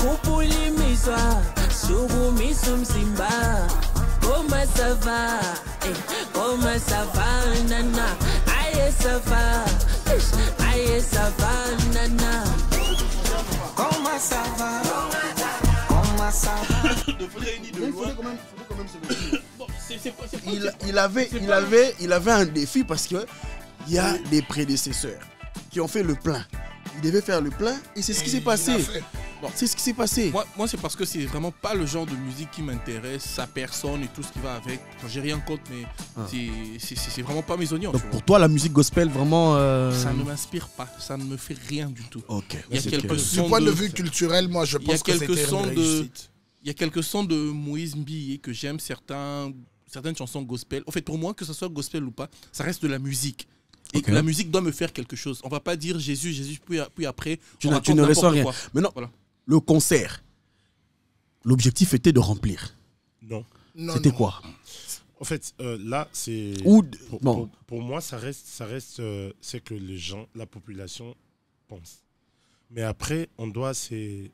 kupulimiswa sukumiswa mzimba koma sava koma sava nana aye sava nana koma sava Il avait un défi parce que il y a des prédécesseurs qui ont fait le plein. Il devait faire le plein et c'est ce qui s'est passé. Bon, c'est ce qui s'est passé. Moi c'est parce que c'est vraiment pas le genre de musique qui m'intéresse, sa personne et tout ce qui va avec. Enfin, j'ai rien contre, mais c'est vraiment pas mes oignons. Donc pour toi, la musique gospel, vraiment... Ça ne m'inspire pas, ça ne me fait rien du tout. Ok. Il y a quelques sons du point de vue culturel, moi je pense que c'était une réussite. Il y a quelques sons de Moïse Mbilé que j'aime, certaines chansons gospel. En fait, pour moi, que ce soit gospel ou pas, ça reste de la musique. Et la musique doit me faire quelque chose. On va pas dire Jésus, puis après, tu ne ressens rien. Mais non, voilà. Le concert, l'objectif était de remplir. Non. C'était quoi? En fait, là, c'est... Pour moi, ça reste c'est que les gens, la population pense. Mais après, on doit se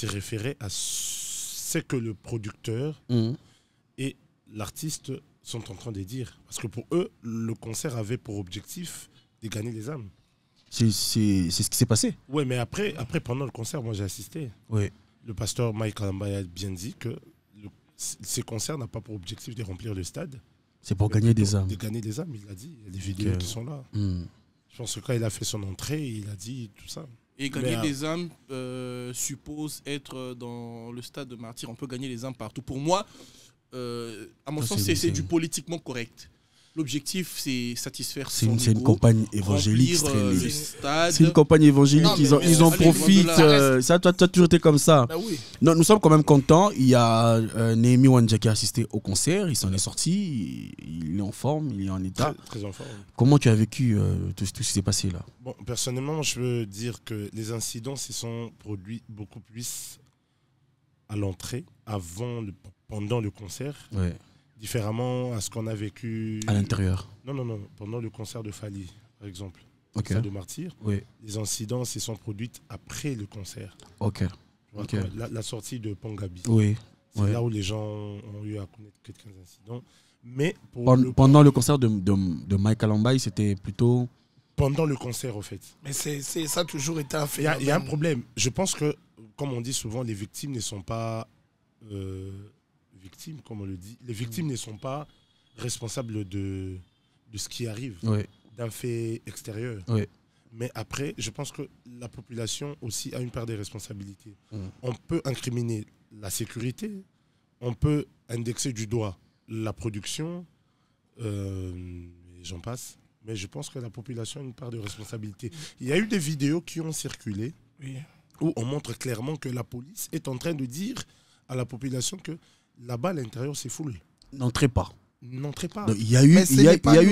référer à ce que le producteur et l'artiste sont en train de dire. Parce que pour eux, le concert avait pour objectif de gagner les âmes. C'est ce qui s'est passé. Oui, mais après, pendant le concert, moi j'ai assisté. Oui. Le pasteur Mike Kalamba a bien dit que ces concerts n'ont pas pour objectif de remplir le stade. C'est pour gagner des âmes. De gagner des âmes, il l'a dit. Il y a des vidéos qui sont là. Je pense que quand il a fait son entrée, il a dit tout ça. Et gagner des âmes suppose être dans le stade de martyr. On peut gagner des âmes partout. Pour moi, à mon sens, c'est du politiquement correct. L'objectif, c'est satisfaire son ego. C'est une campagne évangélique. C'est une campagne évangélique. Ils en profitent. Ça, toi, tu as toujours été comme ça. Bah oui. Non, nous sommes quand même contents. Il y a Néhémie Wanja qui a assisté au concert. Il s'en est sorti. Il est en forme. Il est en état. Très en forme. Comment tu as vécu tout ce qui s'est passé là? Bon, personnellement, je veux dire que les incidents se sont produits beaucoup plus à l'entrée, pendant le concert. Ouais. Différemment à ce qu'on a vécu... À l'intérieur. Non. Pendant le concert de Fali, par exemple. Le Ok. concert de Martyr. Oui. Les incidents se sont produits après le concert. Ok. Ok. La sortie de Pongabi. Oui. C'est là où les gens ont eu à connaître quelques incidents. Mais pendant le concert de Mike Kalamba, c'était plutôt... Pendant le concert, au fait. Mais ça a toujours été un phénomène. Il y a un problème. Je pense que, comme on dit souvent, les victimes ne sont pas... victimes, comme on le dit. Les victimes ne sont pas responsables de ce qui arrive, d'un fait extérieur. Oui. Mais après, je pense que la population aussi a une part des responsabilités. On peut incriminer la sécurité, on peut indexer du doigt la production, j'en passe. Mais je pense que la population a une part de responsabilité. Il y a eu des vidéos qui ont circulé où on montre clairement que la police est en train de dire à la population que là-bas, à l'intérieur, c'est full. N'entrez pas. N'entrez pas. Donc, il y a eu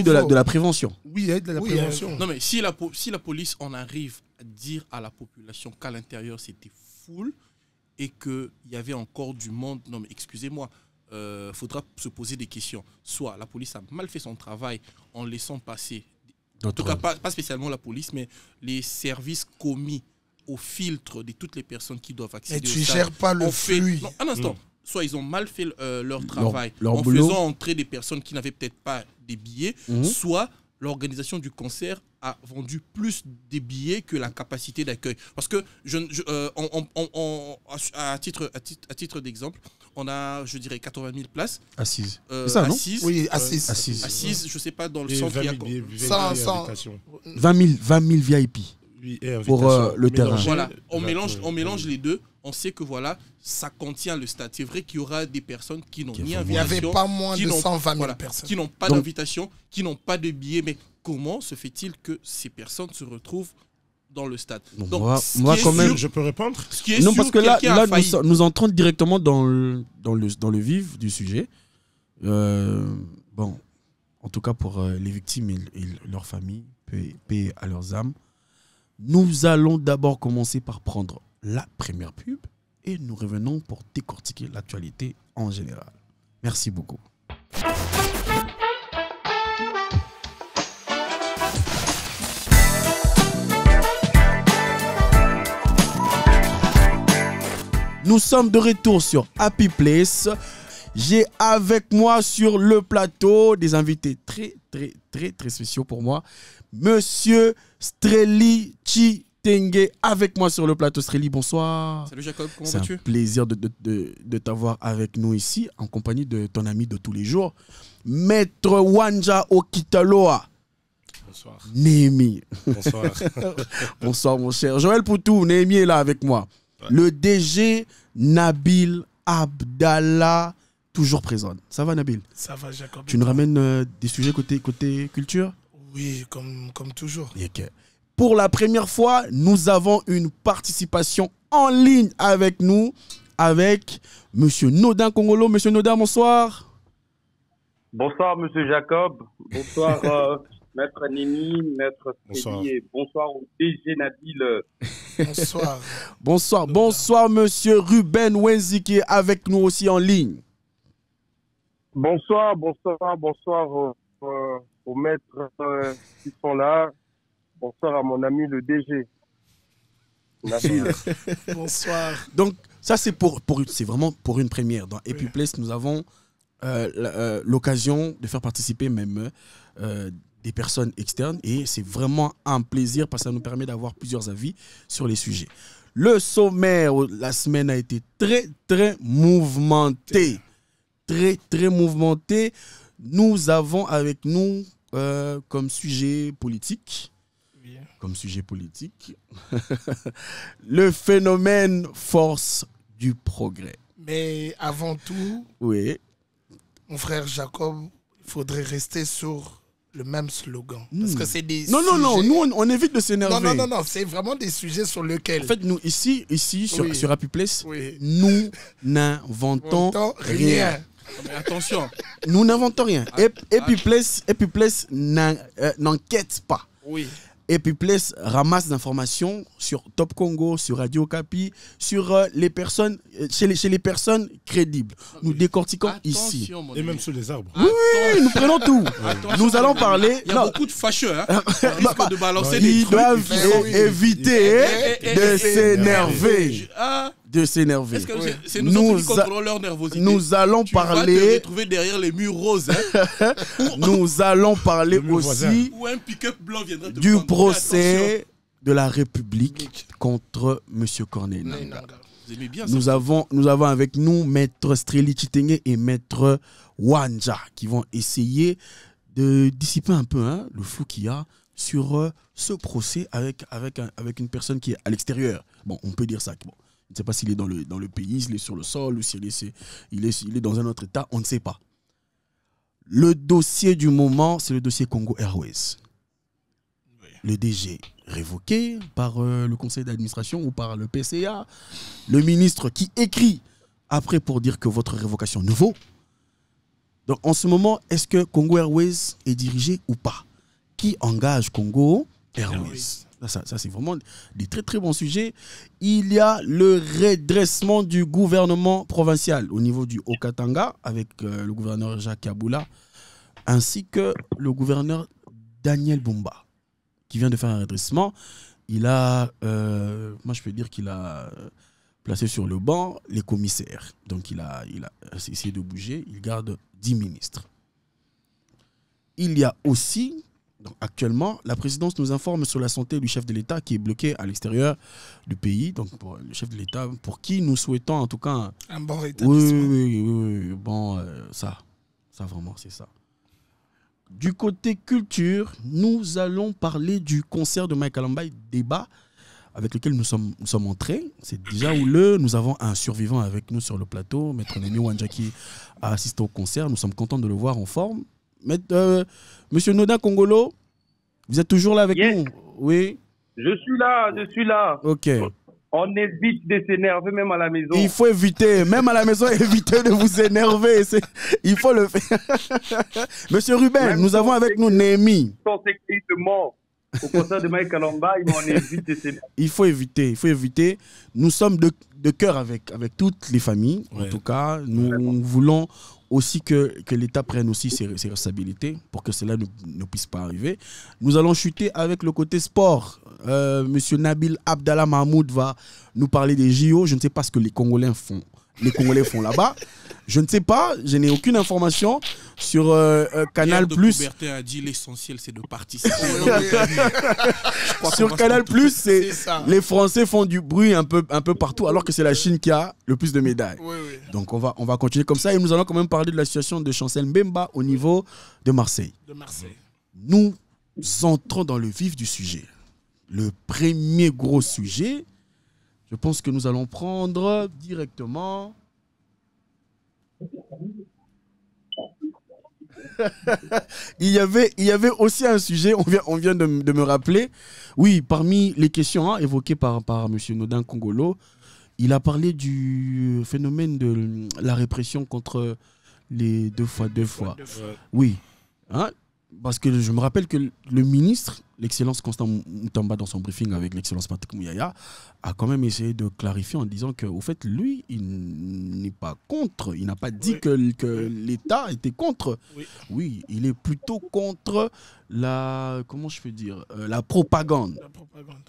de la prévention. Oui, il y a eu de la prévention. Non, mais si la police en arrive à dire à la population qu'à l'intérieur, c'était full et qu'il y avait encore du monde, non, mais excusez-moi, faudra se poser des questions. Soit la police a mal fait son travail en laissant passer, en tout cas pas spécialement la police, mais les services commis au filtre de toutes les personnes qui doivent accéder au stade. Et tu gères pas le flux. Non, un instant. Soit ils ont mal fait leur travail en boulot. faisant entrer des personnes qui n'avaient peut-être pas des billets, soit l'organisation du concert a vendu plus des billets que la capacité d'accueil. Parce que, à titre d'exemple, on a, je dirais, 80 000 places. Assises. C'est ça, non? Oui, assises. Assises, je ne sais pas, dans le centre, il y a 20 000 VIP. Pour le terrain. Voilà, on mélange les deux. On sait que voilà, ça contient le stade. C'est vrai qu'il y aura des personnes qui n'ont ni invitation. Il n'y avait pas moins de 120 000 personnes. Qui n'ont pas d'invitation, qui n'ont pas de billets. Mais comment se fait-il que ces personnes se retrouvent dans le stade? Donc, moi quand même, je peux répondre. Non, parce que là nous entrons directement dans le vif du sujet. Bon, en tout cas pour les victimes et leurs familles, paix à leurs âmes. Nous allons d'abord commencer par prendre la première pub et nous revenons pour décortiquer l'actualité en général. Merci beaucoup. Nous sommes de retour sur Happy Place. J'ai avec moi sur le plateau des invités très spéciaux pour moi. Monsieur Streli Chitenge avec moi sur le plateau. Streli, bonsoir. Salut Jacob, comment vas-tu? C'est un plaisir de t'avoir avec nous ici, en compagnie de ton ami de tous les jours, Maître Wanja Okitaloa. Bonsoir. Némi. Bonsoir. Bonsoir mon cher. Joël Poutou, Némi est là avec moi. Ouais. Le DG Nabil Abdallah, toujours présent. Ça va Nabil? Ça va Jacob. Tu nous ramènes des sujets côté culture? Oui, comme toujours. Okay. Pour la première fois, nous avons une participation en ligne avec nous, avec Monsieur Nodin Congolo. Monsieur Nodin, bonsoir. Bonsoir Monsieur Jacob. Bonsoir Maître Némi, Maître Streli et bonsoir au DG Nabil. Bonsoir. Bonsoir Monsieur Ruben Wenzi qui est avec nous aussi en ligne. Bonsoir aux maîtres qui sont là. Bonsoir à mon ami le DG. Bonsoir. Donc ça c'est c'est vraiment pour une première. Dans Happy Place, nous avons l'occasion de faire participer même des personnes externes et c'est vraiment un plaisir parce que ça nous permet d'avoir plusieurs avis sur les sujets. Le sommaire la semaine a été très mouvementé. Très mouvementé. Nous avons avec nous comme sujet politique le phénomène force du progrès. Mais avant tout, oui, mon frère Jacob, il faudrait rester sur le même slogan. Parce que c'est des non, nous on évite de s'énerver. Non, c'est vraiment des sujets sur lesquels... En fait, nous, ici sur Happy Place, nous n'inventons rien. Mais attention. Nous n'inventons rien. Happy Place n'enquête pas. Oui. Happy Place ramasse d'informations sur Top Congo, sur Radio Okapi, sur les personnes, chez les personnes crédibles. Nous décortiquons ici. Et même sous les arbres. Oui, nous prenons tout. Nous allons parler... Il y a beaucoup de fâcheux. Risque de balancer ils doivent éviter de s'énerver. De s'énerver. Est-ce que c'est nous qui contrôlons leur nervosité? Nous allons parler... Tu vas te retrouver derrière les murs roses. Nous allons parler aussi ou un pick-up blanc viendra te du prendre. procès de la République contre M. Corneille Nangaa. Vous aimez bien ça? Nous avons avec nous Maître Streli Chitenge et Maître Wanja qui vont essayer de dissiper un peu le flou qu'il y a sur ce procès avec une personne qui est à l'extérieur. Bon, on peut dire ça. Bon. Je ne sais pas s'il est dans le pays, s'il est sur le sol ou s'il est dans un autre état, on ne sait pas. Le dossier du moment, c'est le dossier Congo Airways. Oui. Le DG révoqué par le conseil d'administration ou par le PCA. Le ministre qui écrit après pour dire que votre révocation ne vaut. Donc en ce moment, est-ce que Congo Airways est dirigé ou pas? Qui engage Congo Airways? Ça c'est vraiment des très bons sujets. Il y a le redressement du gouvernement provincial au niveau du Haut-Katanga avec le gouverneur Jacques Kaboula ainsi que le gouverneur Daniel Bumba qui vient de faire un redressement. Il a, moi je peux dire qu'il a placé sur le banc les commissaires. Donc il a essayé de bouger. Il garde 10 ministres. Il y a aussi... Donc, actuellement, la présidence nous informe sur la santé du chef de l'État qui est bloqué à l'extérieur du pays. Donc, pour le chef de l'État, pour qui nous souhaitons en tout cas un bon rétablissement. Oui. Bon, ça vraiment, c'est ça. Du côté culture, nous allons parler du concert de Mike Alambay, débat avec lequel nous sommes entrés. C'est déjà houleux. Nous avons un survivant avec nous sur le plateau, Maître Némi Wanja qui a assisté au concert. Nous sommes contents de le voir en forme. Monsieur Nodin Congolo, vous êtes toujours là avec nous? Oui. Je suis là. Ok. On évite de s'énerver même à la maison. Il faut éviter, même à la maison, éviter de vous énerver. Il faut le faire. Monsieur Ruben, même nous avons avec nous Némi. Son mort au concert de Mike Alambay, on évite de s'énerver. Il faut éviter. Nous sommes de cœur avec toutes les familles. Ouais. En tout cas, nous voulons aussi que l'État prenne aussi ses responsabilités pour que cela ne puisse pas arriver. Nous allons chuter avec le côté sport. Monsieur Nabil Abdallah Mahmoud va nous parler des JO. Je ne sais pas ce que les Congolais font là-bas. Je ne sais pas, je n'ai aucune information sur Canal+. Coubertin a dit l'essentiel c'est de participer. Sur Canal+, les Français font du bruit un peu partout, alors que c'est la Chine qui a le plus de médailles. Oui. Donc on va continuer comme ça et nous allons quand même parler de la situation de Chancel Mbemba au niveau de Marseille. Nous entrons dans le vif du sujet. Le premier gros sujet, je pense que nous allons prendre directement... il y avait aussi un sujet, on vient de me rappeler. Oui, parmi les questions évoquées par M. Nodin Kongolo, il a parlé du phénomène de la répression contre les deux fois. Oui, parce que je me rappelle que le ministre, l'excellence Constant Moutamba, dans son briefing avec l'excellence Patrick Mouyaya, a quand même essayé de clarifier en disant qu'au fait, lui, il n'est pas contre. Il n'a pas dit que l'État était contre. Oui, il est plutôt contre la propagande.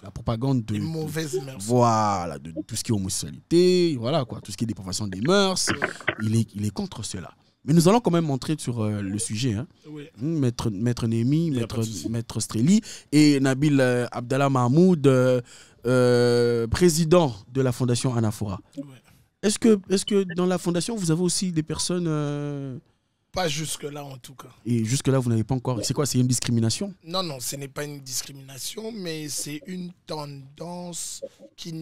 La propagande de mauvaises mœurs. Voilà, de tout ce qui est homosexualité, voilà quoi, tout ce qui est dépravation des mœurs. Il est contre cela. Mais nous allons quand même entrer sur le sujet. Maître Némi, Maître Streli et Nabil Abdallah Mahmoud, président de la Fondation Anaphora. Est-ce que dans la Fondation, vous avez aussi des personnes... Pas jusque-là en tout cas. Et jusque-là, vous n'avez pas encore... C'est quoi? C'est une discrimination? Non, ce n'est pas une discrimination, mais c'est une tendance qui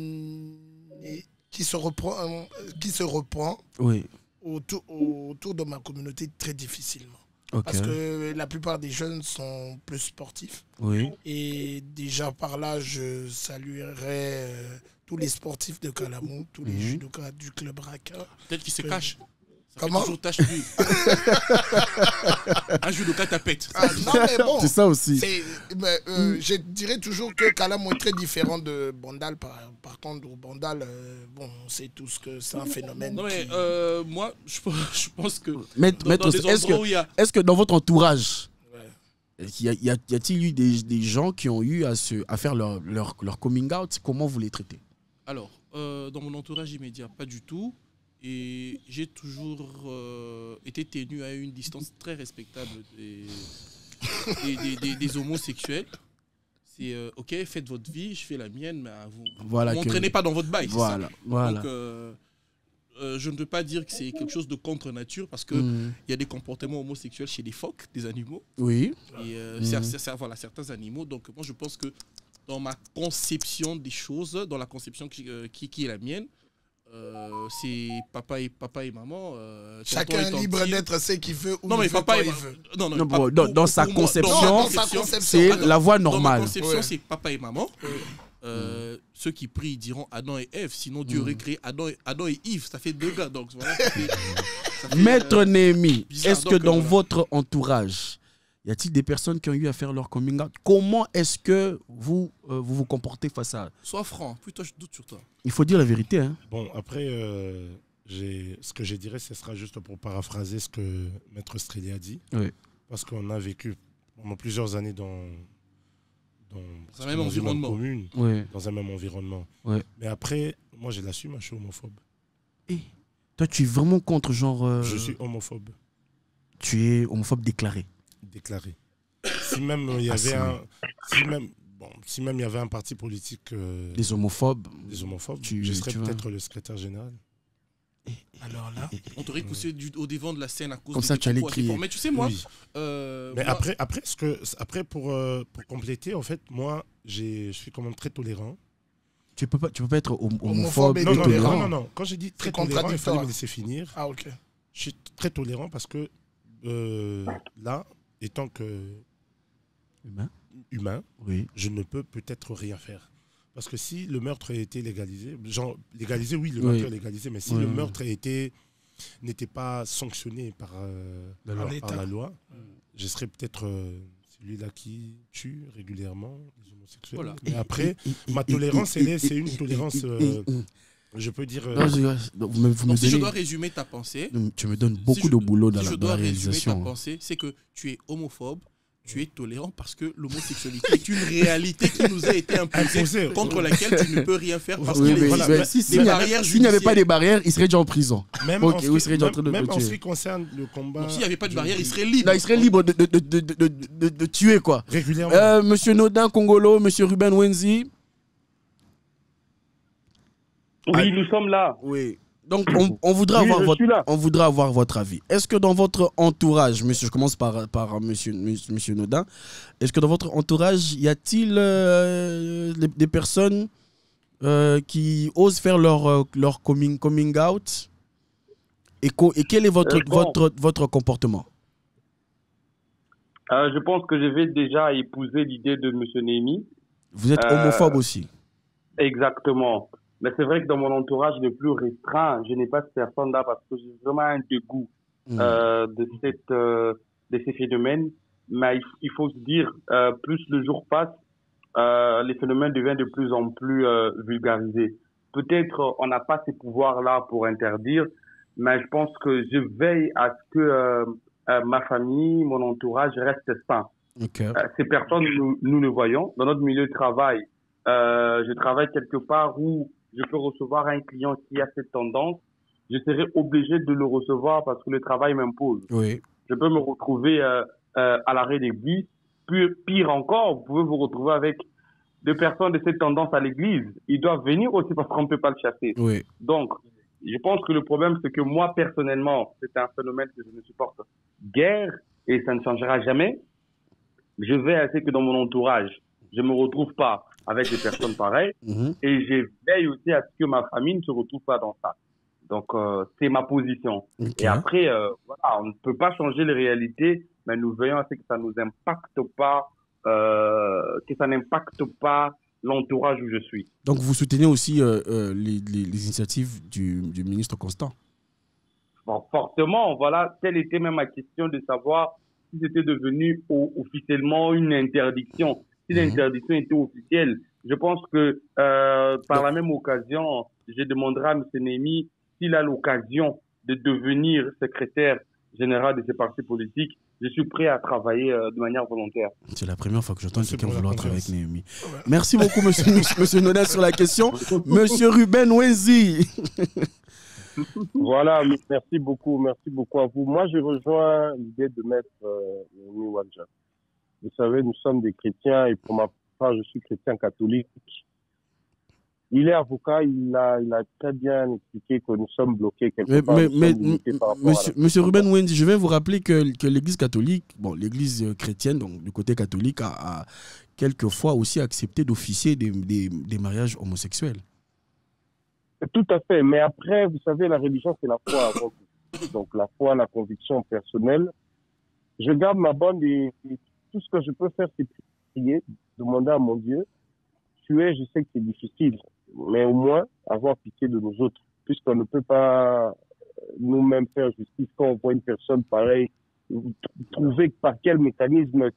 se reprend. Oui. Autour de ma communauté très difficilement. Parce que la plupart des jeunes sont plus sportifs. Oui. Et déjà par là, je saluerai tous les sportifs de Kalamou, tous les judokas du club Raka. Peut-être qu'ils se cachent. Comment? Un judoka tapette. Non, mais bon. C'est ça aussi. Je dirais toujours que Kalamou est très différent de Bandal. Par contre, au Bandal, on sait tous que c'est un phénomène. Non, mais moi, je pense que. Est-ce que dans votre entourage, y a-t-il eu des gens qui ont eu à faire leur coming out? Comment vous les traitez? Alors, dans mon entourage immédiat, pas du tout. Et j'ai toujours été tenu à une distance très respectable des homosexuels. C'est ok, faites votre vie, je fais la mienne, mais vous ne m'entraînez pas dans votre bail. Voilà. Donc, je ne peux pas dire que c'est quelque chose de contre nature parce qu'il y a des comportements homosexuels chez les phoques, des animaux. Oui. Et certains animaux. Donc, moi, je pense que dans ma conception des choses, dans la conception qui est la mienne, c'est papa et maman. Chacun est libre d'être ce qu'il veut ou non, mais papa et maman. Dans sa conception, c'est la voie normale. Dans ma conception, c'est papa et maman. Ceux qui prient diront Adam et Ève, sinon Dieu aurait créé Adam et Yves. Ça fait deux gars. Donc, voilà, ça fait, Maître Némi, est-ce que dans votre entourage, y a-t-il des personnes qui ont eu à faire leur coming out? Comment est-ce que vous vous comportez face à... Sois franc, plutôt je doute sur toi. Il faut dire la vérité. Hein. Bon, après, ce que je dirais, ce sera juste pour paraphraser ce que Maître Streli a dit. Oui. Parce qu'on a vécu pendant plusieurs années dans un même environnement. Commune, oui. Dans un même environnement. Oui. Mais après, moi, je l'assume, je suis homophobe. Et toi, tu es vraiment contre genre... Je suis homophobe. Tu es homophobe déclaré? Déclaré. Si même il y avait si même il y avait un parti politique des homophobes, je serais peut-être le secrétaire général. Alors là, on t'aurait poussé au devant de la scène à cause comme de ça tu allais crier. Mais tu sais moi, mais après pour compléter, en fait, moi je suis quand même très tolérant. Tu peux pas être homophobe et tolérant. Non. Quand j'ai dit très tolérant, il fallait me laisser finir. Ah ok. Je suis très tolérant parce que là, étant que humain, oui. Je ne peux peut-être rien faire. Parce que si le meurtre a été légalisé, oui, le meurtre est légalisé, mais si le meurtre n'était pas sanctionné par la loi, je serais peut-être celui-là qui tue régulièrement les homosexuels. Voilà. Mais après, ma tolérance, c'est une tolérance... je peux dire... si je dois résumer ta pensée... Tu me donnes beaucoup de boulot dans la réalisation. Si je dois résumer ta pensée, c'est que tu es homophobe, tu es tolérant parce que l'homosexualité est une réalité qui nous a été imposée, contre laquelle tu ne peux rien faire parce qu'il existe des barrières. S'il n'y avait pas des barrières, il serait déjà en prison. Même en ce qui concerne le combat. S'il n'y avait pas de barrière, il serait libre. Là, il serait libre de tuer, quoi. Régulièrement. Monsieur Nodin Congolo, monsieur Ruben Wenzi. Oui, nous sommes là. Oui. Donc, on voudrait avoir votre avis. Est-ce que dans votre entourage, monsieur, je commence par monsieur Nodin, est-ce que dans votre entourage, y a-t-il des personnes qui osent faire leur coming out et quel est votre comportement? Je pense que je vais déjà épouser l'idée de monsieur Némi. Vous êtes homophobe aussi? Exactement. Mais c'est vrai que dans mon entourage le plus restreint, je n'ai pas cette personne-là parce que j'ai vraiment un dégoût de ces phénomènes. Mais il faut se dire, plus le jour passe, les phénomènes deviennent de plus en plus vulgarisés. Peut-être on n'a pas ces pouvoirs-là pour interdire, mais je pense que je veille à ce que ma famille, mon entourage reste sain. Okay. Ces personnes, nous le voyons. Dans notre milieu de travail, je travaille quelque part où je peux recevoir un client qui a cette tendance, je serai obligé de le recevoir parce que le travail m'impose. Oui. Je peux me retrouver à l'arrêt d'église. Pire encore, vous pouvez vous retrouver avec des personnes de cette tendance à l'église. Ils doivent venir aussi parce qu'on ne peut pas le chasser. Oui. Donc, je pense que le problème, c'est que moi, personnellement, c'est un phénomène que je ne supporte guère et ça ne changera jamais. Je vais à ce que dans mon entourage, je ne me retrouve pas avec des personnes pareilles. Et je veille aussi à ce que ma famille ne se retrouve pas dans ça. Donc, c'est ma position. Okay. Et après, voilà, on ne peut pas changer les réalités, mais nous veillons à ce que ça ne nous impacte pas, que ça n'impacte pas l'entourage où je suis. Donc, vous soutenez aussi les initiatives du ministre Constant? Bon, fortement, voilà, telle était même ma question de savoir si c'était devenu officiellement une interdiction. Si l'interdiction était officielle, je pense que par la même occasion, je demanderai à M. Némi s'il a l'occasion de devenir secrétaire général de ces partis politiques. Je suis prêt à travailler de manière volontaire. C'est la première fois que j'entends quelqu'un vouloir travailler avec Némi. Merci beaucoup, monsieur Nodin, sur la question. Monsieur Ruben Wenzi. Voilà, merci beaucoup à vous. Moi, je rejoins l'idée de mettre Némi Wadja. Vous savez, nous sommes des chrétiens et pour ma part, je suis chrétien catholique. Il est avocat, il a très bien expliqué que nous sommes bloqués quelque part. Monsieur Ruben Wendy, je vais vous rappeler que l'Église catholique, bon, l'Église chrétienne, donc du côté catholique, a quelquefois aussi accepté d'officier des mariages homosexuels. Tout à fait, mais après, vous savez, la religion, c'est la foi avant tout. Donc la foi, la conviction personnelle. Je garde ma bande et tout ce que je peux faire, c'est prier, demander à mon Dieu. Tuer, je sais que c'est difficile, mais au moins avoir pitié de nous autres, puisqu'on ne peut pas nous-mêmes faire justice quand on voit une personne pareille, trouver par quel mécanisme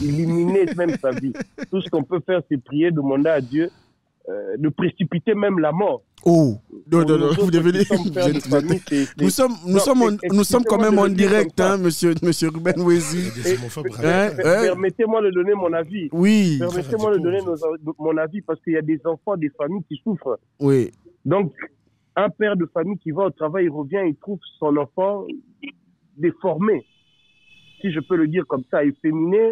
éliminer même sa vie. Tout ce qu'on peut faire, c'est prier, demander à Dieu de précipiter même la mort. Oh, non, vous devenez... Nous sommes quand même en direct, hein, monsieur Ruben Wenzi. Permettez-moi de donner mon avis. Oui. Permettez-moi de donner mon avis parce qu'il y a des enfants, des familles qui souffrent. Oui. Donc, un père de famille qui va au travail, il revient, il trouve son enfant déformé, si je peux le dire comme ça, efféminé.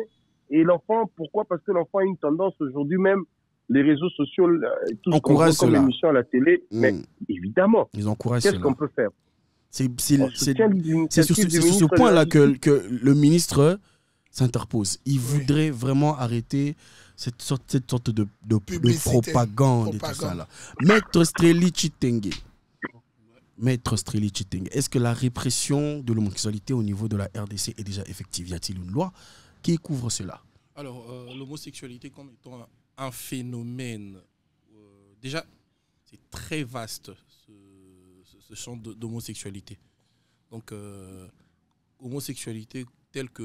Et l'enfant, pourquoi? Parce que l'enfant a une tendance aujourd'hui même, les réseaux sociaux, tout ce qu'on voit comme émission à la télé, mais évidemment, ils encouragent qu'est-ce qu'on peut faire? C'est sur ce point-là que le ministre s'interpose. Il voudrait vraiment arrêter cette sorte de propagande et tout ça là. Maître Streli Chitenge, est-ce que la répression de l'homosexualité au niveau de la RDC est déjà effective? Y a-t-il une loi qui couvre cela? Alors, l'homosexualité comme étant un phénomène, déjà, c'est très vaste, ce champ d'homosexualité. Donc, homosexualité telle que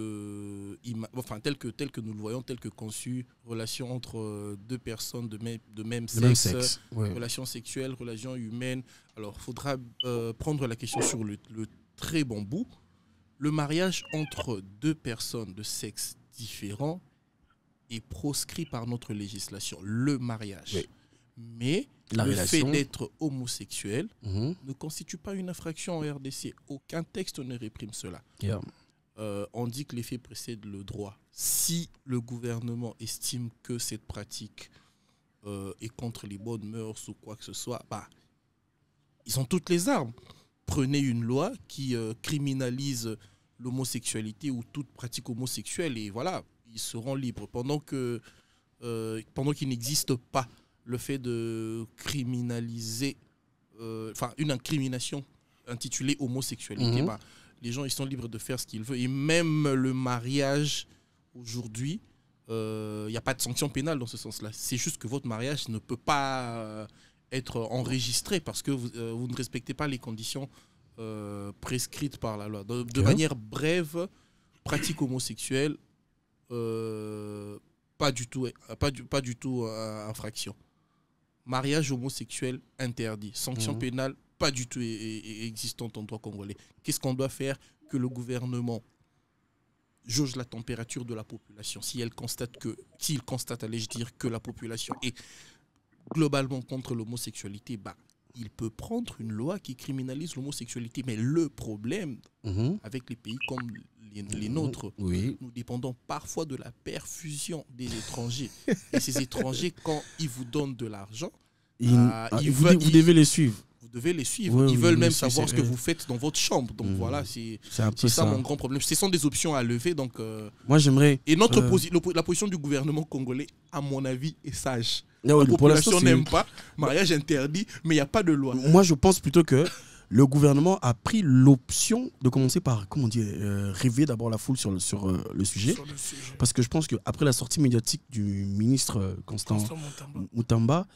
nous le voyons, telle que conçue, relation entre deux personnes de même sexe, ouais. Relation sexuelle, relation humaine. Alors, il faudra prendre la question sur le très bon bout. Le mariage entre deux personnes de sexe différent est proscrit par notre législation, le mariage. Oui. Mais La le relation. fait d'être homosexuel Mhm. ne constitue pas une infraction en RDC. Aucun texte ne réprime cela. Yeah. On dit que les faits précèdent le droit. Si le gouvernement estime que cette pratique est contre les bonnes mœurs ou quoi que ce soit, bah, ils ont toutes les armes. Prenez une loi qui criminalise l'homosexualité ou toute pratique homosexuelle et voilà, ils seront libres. Pendant qu'il n'existe pas le fait de criminaliser, une incrimination intitulée homosexualité, Mhm. bah, les gens ils sont libres de faire ce qu'ils veulent. Et même le mariage, aujourd'hui, il n'y a pas de sanction pénale dans ce sens-là. C'est juste que votre mariage ne peut pas être enregistré parce que vous ne respectez pas les conditions prescrites par la loi. De manière brève, pratique homosexuelle, pas du tout infraction. Mariage homosexuel interdit. Sanction pénale pas du tout existante en droit congolais. Qu'est-ce qu'on doit faire? Que le gouvernement jauge la température de la population. S'il constate, allais-je dire, que la population est globalement contre l'homosexualité, bah, il peut prendre une loi qui criminalise l'homosexualité. Mais le problème avec les pays comme les nôtres, Oui. nous dépendons parfois de la perfusion des étrangers. Et ces étrangers, quand ils vous donnent de l'argent, Vous devez les suivre. vous devez les suivre. Oui, Ils oui, veulent oui, même c'est- savoir c'est- ce que vous faites dans votre chambre. Donc voilà, c'est un peu ça ça. mon grand problème. Ce sont des options à lever. Donc, Moi, j'aimerais. et la position du gouvernement congolais, à mon avis, est sage. Non, La pour l'instant, population c'est- n'aime pas. Mariage interdit, mais il n'y a pas de loi. Moi, je pense plutôt que le gouvernement a pris l'option de commencer par, comment dire, rêver d'abord la foule sur le sujet. Sur le sujet. Parce que je pense qu'après la sortie médiatique du ministre Constant Constant Montamba. Moutamba,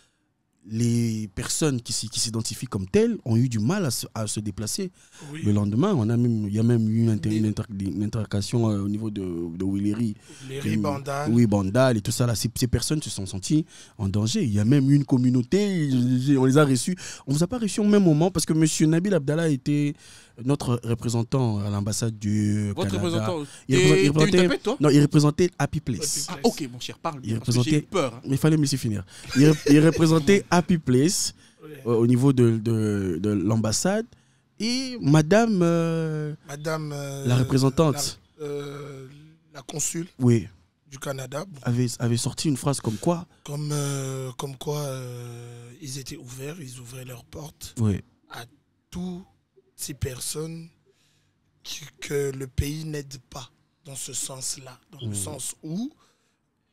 les personnes qui s'identifient comme telles ont eu du mal à se déplacer. Oui. Le lendemain, il y a même eu une intercation au niveau de Willery. Les ribandales. Oui, Bandal et tout ça. Là. Ces personnes se sont senties en danger. Il y a même eu une communauté, on les a reçus. On ne vous a pas reçus au même moment parce que M. Nabil Abdallah était notre représentant à l'ambassade du Votre Canada. représentant, Il t'es une représentait, tapette, toi? non, il représentait Happy Place. Ah, ok, mon cher, parle. Il Parce que j'ai représentait- eu peur. Hein. Mais il fallait me laisser finir. Il représentait Happy Place au niveau de l'ambassade. Et madame, Madame. la représentante, La consul oui, du Canada. Bon, avait sorti une phrase comme quoi. comme quoi ils étaient ouverts, ils ouvraient leurs portes Oui. à toutes ces personnes que le pays n'aide pas dans ce sens-là, dans le sens où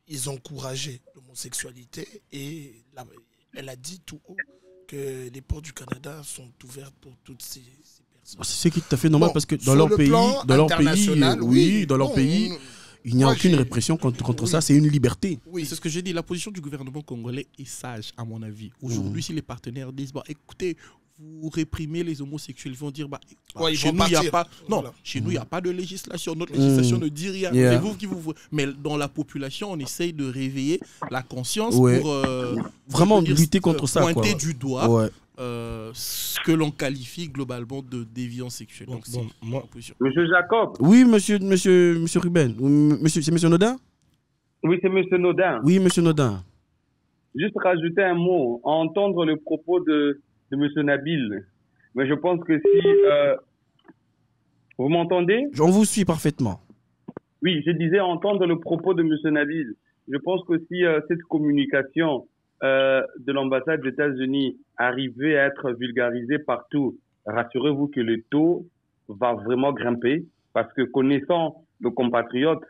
ils ont encouragé l'homosexualité et elle a dit tout haut que les portes du Canada sont ouvertes pour toutes ces personnes. C'est ce qui est tout à fait normal Bon, parce que sur dans leur le pays, plan international, dans leur pays, il n'y a moi, aucune j'ai- répression contre oui. ça, c'est une liberté. Oui, C'est ce que j'ai dit. La position du gouvernement congolais est sage, à mon avis. Aujourd'hui, si les partenaires disent, bah, écoutez, vous réprimez les homosexuels, ils vont dire, bah, Ouais, ils chez vont nous, il n'y a partir. pas. Non, Voilà. chez nous, il n'y a pas de législation. Notre législation ne dit rien. Yeah. C'est vous qui vous. Mais dans la population, on essaye de réveiller la conscience Ouais. pour Vraiment venir, lutter contre ça. Pointer Quoi. du doigt Ouais. ce que l'on qualifie globalement de déviance sexuelle. Donc, c'est moi, ma position. Monsieur Jacob, Oui, monsieur Ruben. C'est monsieur Nodin? oui, c'est Monsieur Nodin. Oui, monsieur Nodin. Juste rajouter un mot, à entendre le propos de Monsieur Nabil. Mais je pense que si... vous m'entendez? On vous suit parfaitement. Oui, je disais entendre le propos de Monsieur Nabil. Je pense que si cette communication de l'ambassade des États-Unis arrivait à être vulgarisée partout, rassurez-vous que le taux va vraiment grimper parce que connaissant nos compatriotes,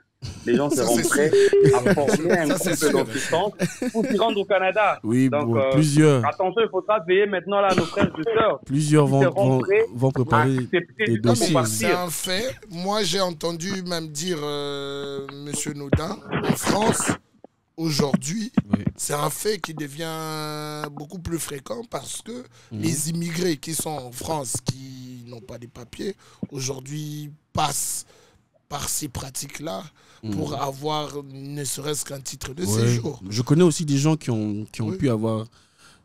les gens Ça, seront c'est prêts à former un Ça, c'est couple sûr. dans ce sens pour s'y rendre au Canada. Oui, Donc, bon, plusieurs attention, il faudra veiller maintenant là à nos frères et sœurs. vont préparer Accepter des de dossiers. c'est un fait. Moi, j'ai entendu même dire Monsieur Nodin, en France, aujourd'hui, Oui. c'est un fait qui devient beaucoup plus fréquent parce que les immigrés qui sont en France, qui n'ont pas des papiers, aujourd'hui passent par ces pratiques-là pour avoir ne serait-ce qu'un titre de Ouais. séjour. Je connais aussi des gens qui ont Oui. pu avoir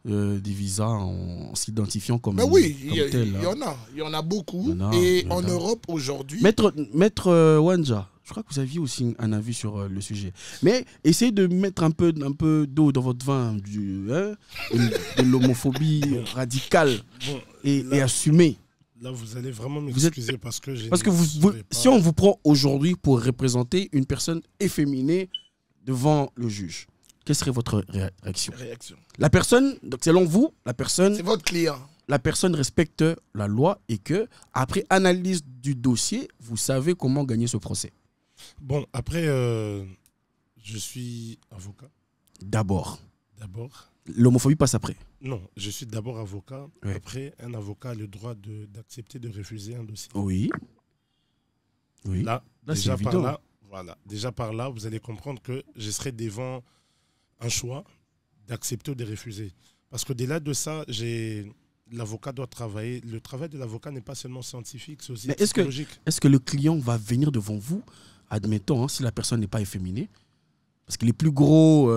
des visas en s'identifiant comme, Mais oui, comme tel. il y en a beaucoup. Il y en a, Et il y en en a. Europe aujourd'hui, Maître Wanja, je crois que vous aviez aussi un avis sur le sujet. Mais essayez de mettre un peu d'eau dans votre vin, de l'homophobie radicale et assumée. Là, vous allez vraiment m'excuser parce que j'ai... Parce que si on vous prend aujourd'hui pour représenter une personne efféminée devant le juge, quelle serait votre réaction? La personne, donc selon vous, la personne... C'est votre client. La personne respecte la loi et que, après analyse du dossier, vous savez comment gagner ce procès. Bon, après, je suis avocat. D'abord. L'homophobie passe après. Non, je suis d'abord avocat. Oui. Après, un avocat a le droit d'accepter de refuser un dossier. Oui. Là déjà par là, vous allez comprendre que je serai devant un choix d'accepter ou de refuser. Parce qu'au-delà de ça, l'avocat doit travailler. Le travail de l'avocat n'est pas seulement scientifique, c'est aussi psychologique. Est-ce que le client va venir devant vous, admettons, si la personne n'est pas efféminée? Parce que les plus gros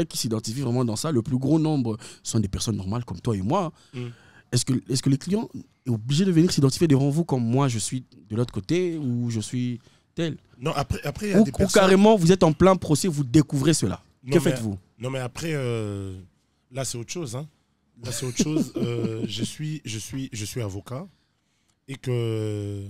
qui s'identifient vraiment dans ça, le plus gros nombre sont des personnes normales comme toi et moi. Est-ce que le client est obligé de venir s'identifier devant vous comme moi, je suis de l'autre côté ou je suis tel? Non, après il y a des personnes... Ou carrément, vous êtes en plein procès, vous découvrez cela. Que faites-vous? Non, mais après, là, c'est autre chose. Là, c'est autre chose. Je suis avocat et que...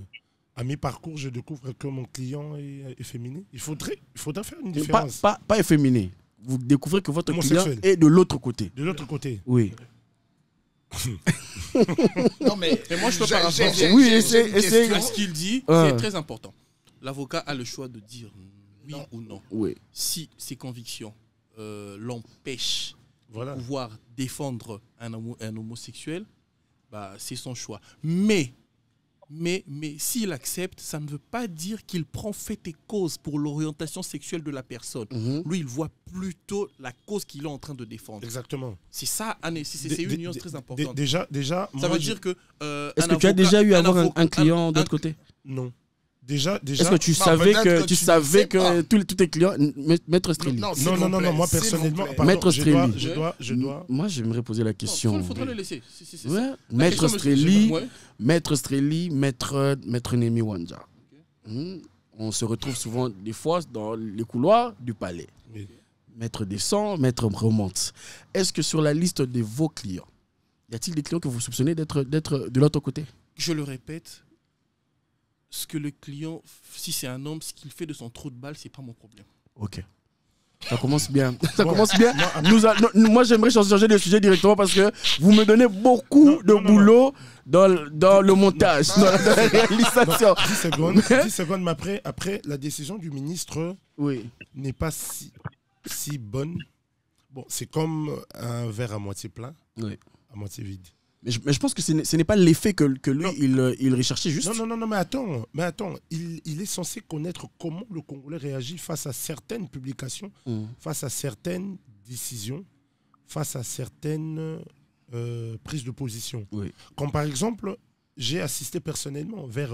À mi-parcours, je découvre que mon client est efféminé. Il faudrait faire une différence. Pas efféminé. Vous découvrez que votre client est de l'autre côté. De l'autre côté. Oui. Non, mais moi, je peux pas rapporter. Oui, ce qu'il dit, c'est très important. L'avocat a le choix de dire oui ou non. Oui. Si ses convictions l'empêchent de pouvoir défendre un homosexuel, c'est son choix. Mais s'il accepte, ça ne veut pas dire qu'il prend fait et cause pour l'orientation sexuelle de la personne. Lui, il voit plutôt la cause qu'il est en train de défendre. Exactement. C'est ça, c'est une nuance très importante. Déjà, ça veut dire que... Est-ce que tu as déjà eu à avoir un client de l'autre côté? Non. Déjà. Est-ce que tu savais que tous tes clients, Maître Strelly? Non, moi personnellement, Maître Strelly. Je dois. Moi, j'aimerais poser la question. Il faudrait le laisser. Maître Strelly, Maître Nemi Wanja. On se retrouve souvent des fois dans les couloirs du palais. Oui. Maître descend, Maître remonte. Est-ce que sur la liste de vos clients, y a-t-il des clients que vous soupçonnez d'être de l'autre côté? Je le répète. Ce que le client, si c'est un homme, ce qu'il fait de son trou de balle, c'est pas mon problème. Ok. Ça commence bien. Moi, j'aimerais changer de sujet directement parce que vous me donnez beaucoup de boulot dans le montage, dans la réalisation. 10 secondes, mais après, la décision du ministre n'est pas si bonne. Bon, c'est comme un verre à moitié plein, à moitié vide. Mais je pense que ce n'est pas l'effet que lui, il recherchait juste. Non, mais attends. Il est censé connaître comment le Congolais réagit face à certaines publications, face à certaines décisions, face à certaines prises de position. Oui. Comme par exemple, j'ai assisté personnellement vers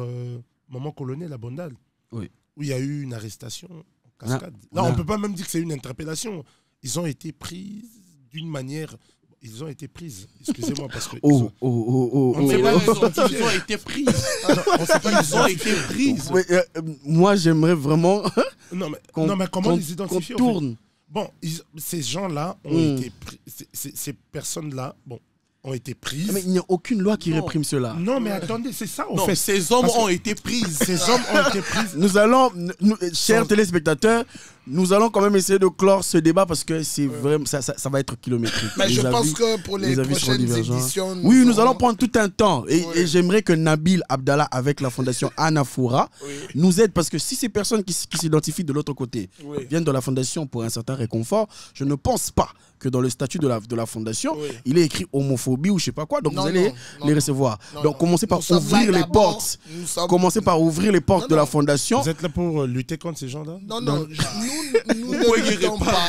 Maman Colonel à Bondal, où il y a eu une arrestation en cascade. Là, on ne peut pas même dire que c'est une interpellation. Ils ont été pris d'une manière... Ils ont été prises. Excusez-moi parce que... On ne sait pas ils ont été prises. On sait pas ils ont été prises. Moi, j'aimerais vraiment... non, mais comment les identifier qu'on tourne. Bon, ces gens-là ont été pris. Ces personnes-là, ont été prises. Mais il n'y a aucune loi qui réprime cela. Non, mais attendez, c'est ça. Ces hommes ont été prises. Ces hommes ont été prises. Nous allons, chers téléspectateurs, nous allons quand même essayer de clore ce débat parce que c'est vraiment, ça va être kilométrique. Mais je pense que pour les prochaines éditions... Oui, nous allons prendre tout un temps. Et j'aimerais que Nabil Abdallah, avec la fondation Anafoura, nous aide parce que si ces personnes qui s'identifient de l'autre côté viennent de la fondation pour un certain réconfort, je ne pense pas que dans le statut de la fondation, il est écrit homophobie ou je sais pas quoi. Donc vous allez les recevoir. Donc commencez par ouvrir les portes. Commencez par ouvrir les portes de la fondation. Vous êtes là pour lutter contre ces gens-là? Non, nous ne luttons pas.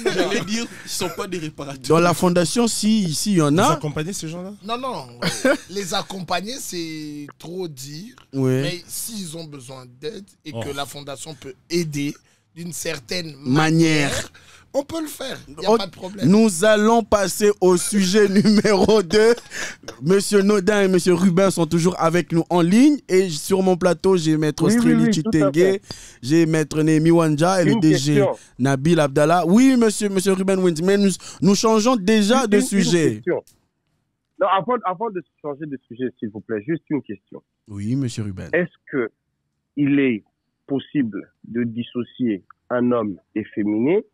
J'allais dire, ils ne sont pas des réparateurs. Dans la fondation, si il y en a... Vous accompagnez ces gens-là? Non. Les accompagner, c'est trop dire. Oui. Mais s'ils ont besoin d'aide et que la fondation peut aider d'une certaine manière. On peut le faire, il n'y a pas de problème. Nous allons passer au sujet numéro 2. Monsieur Nodin et Monsieur Rubin sont toujours avec nous en ligne. Et sur mon plateau, j'ai Maître Streli Chitenge, j'ai Maître Némi Wanja et le DG Nabil Abdallah. Oui, Monsieur Rubin Wins, mais nous changeons déjà de sujet. Non, avant de changer de sujet, s'il vous plaît, juste une question. Oui, Monsieur Rubin. Est-ce qu'il est possible de dissocier un homme efféminé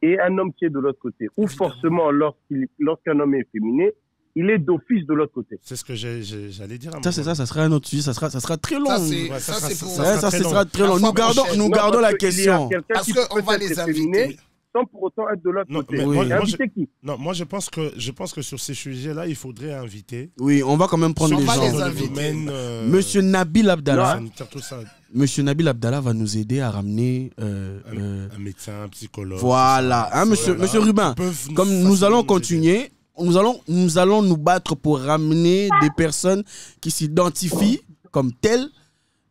et un homme qui est de l'autre côté? Ou forcément, lorsqu'un homme est efféminé, il est d'office de l'autre côté. C'est ce que j'allais dire. Ça sera un autre sujet, ça sera très long. Ça sera très long. Nous gardons la question. Parce qu'on va les inviter. Sans pour autant être de l'autre côté. Moi, je pense que sur ces sujets-là, il faudrait inviter. Oui, on va quand même prendre les gens. Monsieur Nabil Abdallah. Monsieur Nabil Abdallah va nous aider à ramener un médecin, un psychologue. Voilà, hein, monsieur Rubin. Comme nous allons continuer, nous allons nous battre pour ramener des personnes qui s'identifient comme telles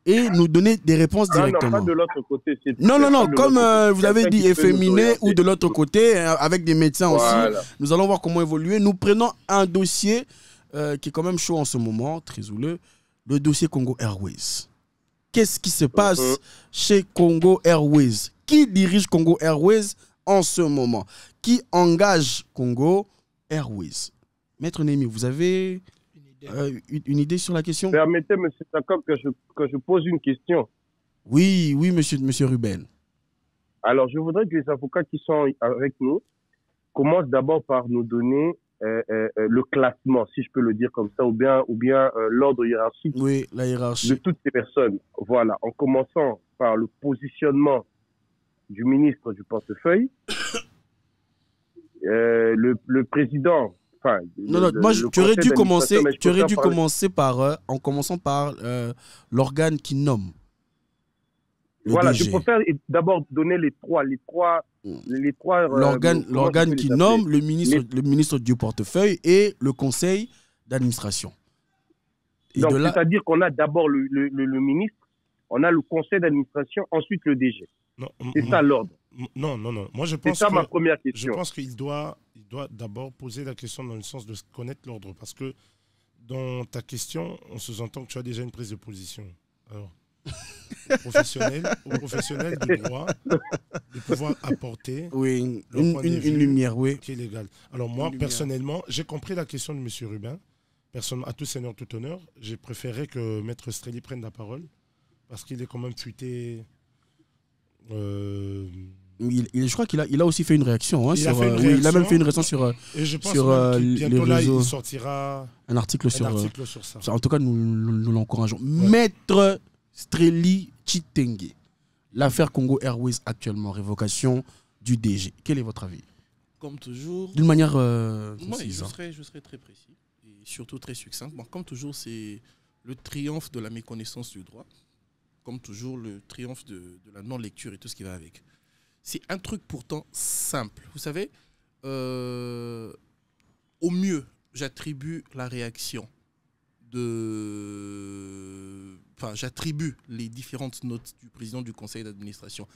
et nous donner des réponses directement. Non, pas de l'autre côté. Non, comme vous avez dit, efféminé ou de l'autre côté, avec des médecins aussi. Nous allons voir comment évoluer. Nous prenons un dossier qui est quand même chaud en ce moment, très houleux, le dossier Congo Airways. Qu'est-ce qui se passe chez Congo Airways? Qui dirige Congo Airways en ce moment? Qui engage Congo Airways? Maître Némi, vous avez une idée sur la question? Permettez, M. Jacob, que je pose une question. Oui, monsieur Ruben. Alors, je voudrais que les avocats qui sont avec nous commencent d'abord par nous donner le classement, si je peux le dire comme ça, ou bien l'ordre hiérarchique la hiérarchie de toutes ces personnes. Voilà, en commençant par le positionnement du ministre du portefeuille, le président. Moi, tu aurais dû commencer par en commençant par l'organe qui nomme. Voilà, je préfère d'abord donner les trois. L'organe qui nomme, le ministre du portefeuille et le conseil d'administration. Donc, c'est-à-dire qu'on a d'abord le ministre, on a le conseil d'administration, ensuite le DG. C'est ça l'ordre. Non. Moi, je pense c'est ça ma première question. Je pense qu'il doit d'abord poser la question dans le sens de connaître l'ordre. Parce que dans ta question, on sous-entend que tu as déjà une prise de position. Alors, professionnel de droit, de pouvoir apporter une lumière qui est légale. Alors moi, personnellement, j'ai compris la question de M. Rubin. À tout seigneur, tout honneur, j'ai préféré que Maître Streli prenne la parole parce qu'il est quand même fuité. Je crois qu'il a aussi fait une réaction. Il a même fait une réaction sur bientôt les réseaux. Il sortira un article sur ça. En tout cas, nous l'encourageons. Ouais. Maître Streli Chitenge, l'affaire Congo Airways actuellement, révocation du DG. Quel est votre avis? Comme toujours. D'une manière je serai très précis et surtout très succinct. Bon, comme toujours, c'est le triomphe de la méconnaissance du droit. Comme toujours, le triomphe de la non-lecture et tout ce qui va avec. C'est un truc pourtant simple. Vous savez, au mieux, j'attribue la réaction j'attribue les différentes notes du président du conseil d'administration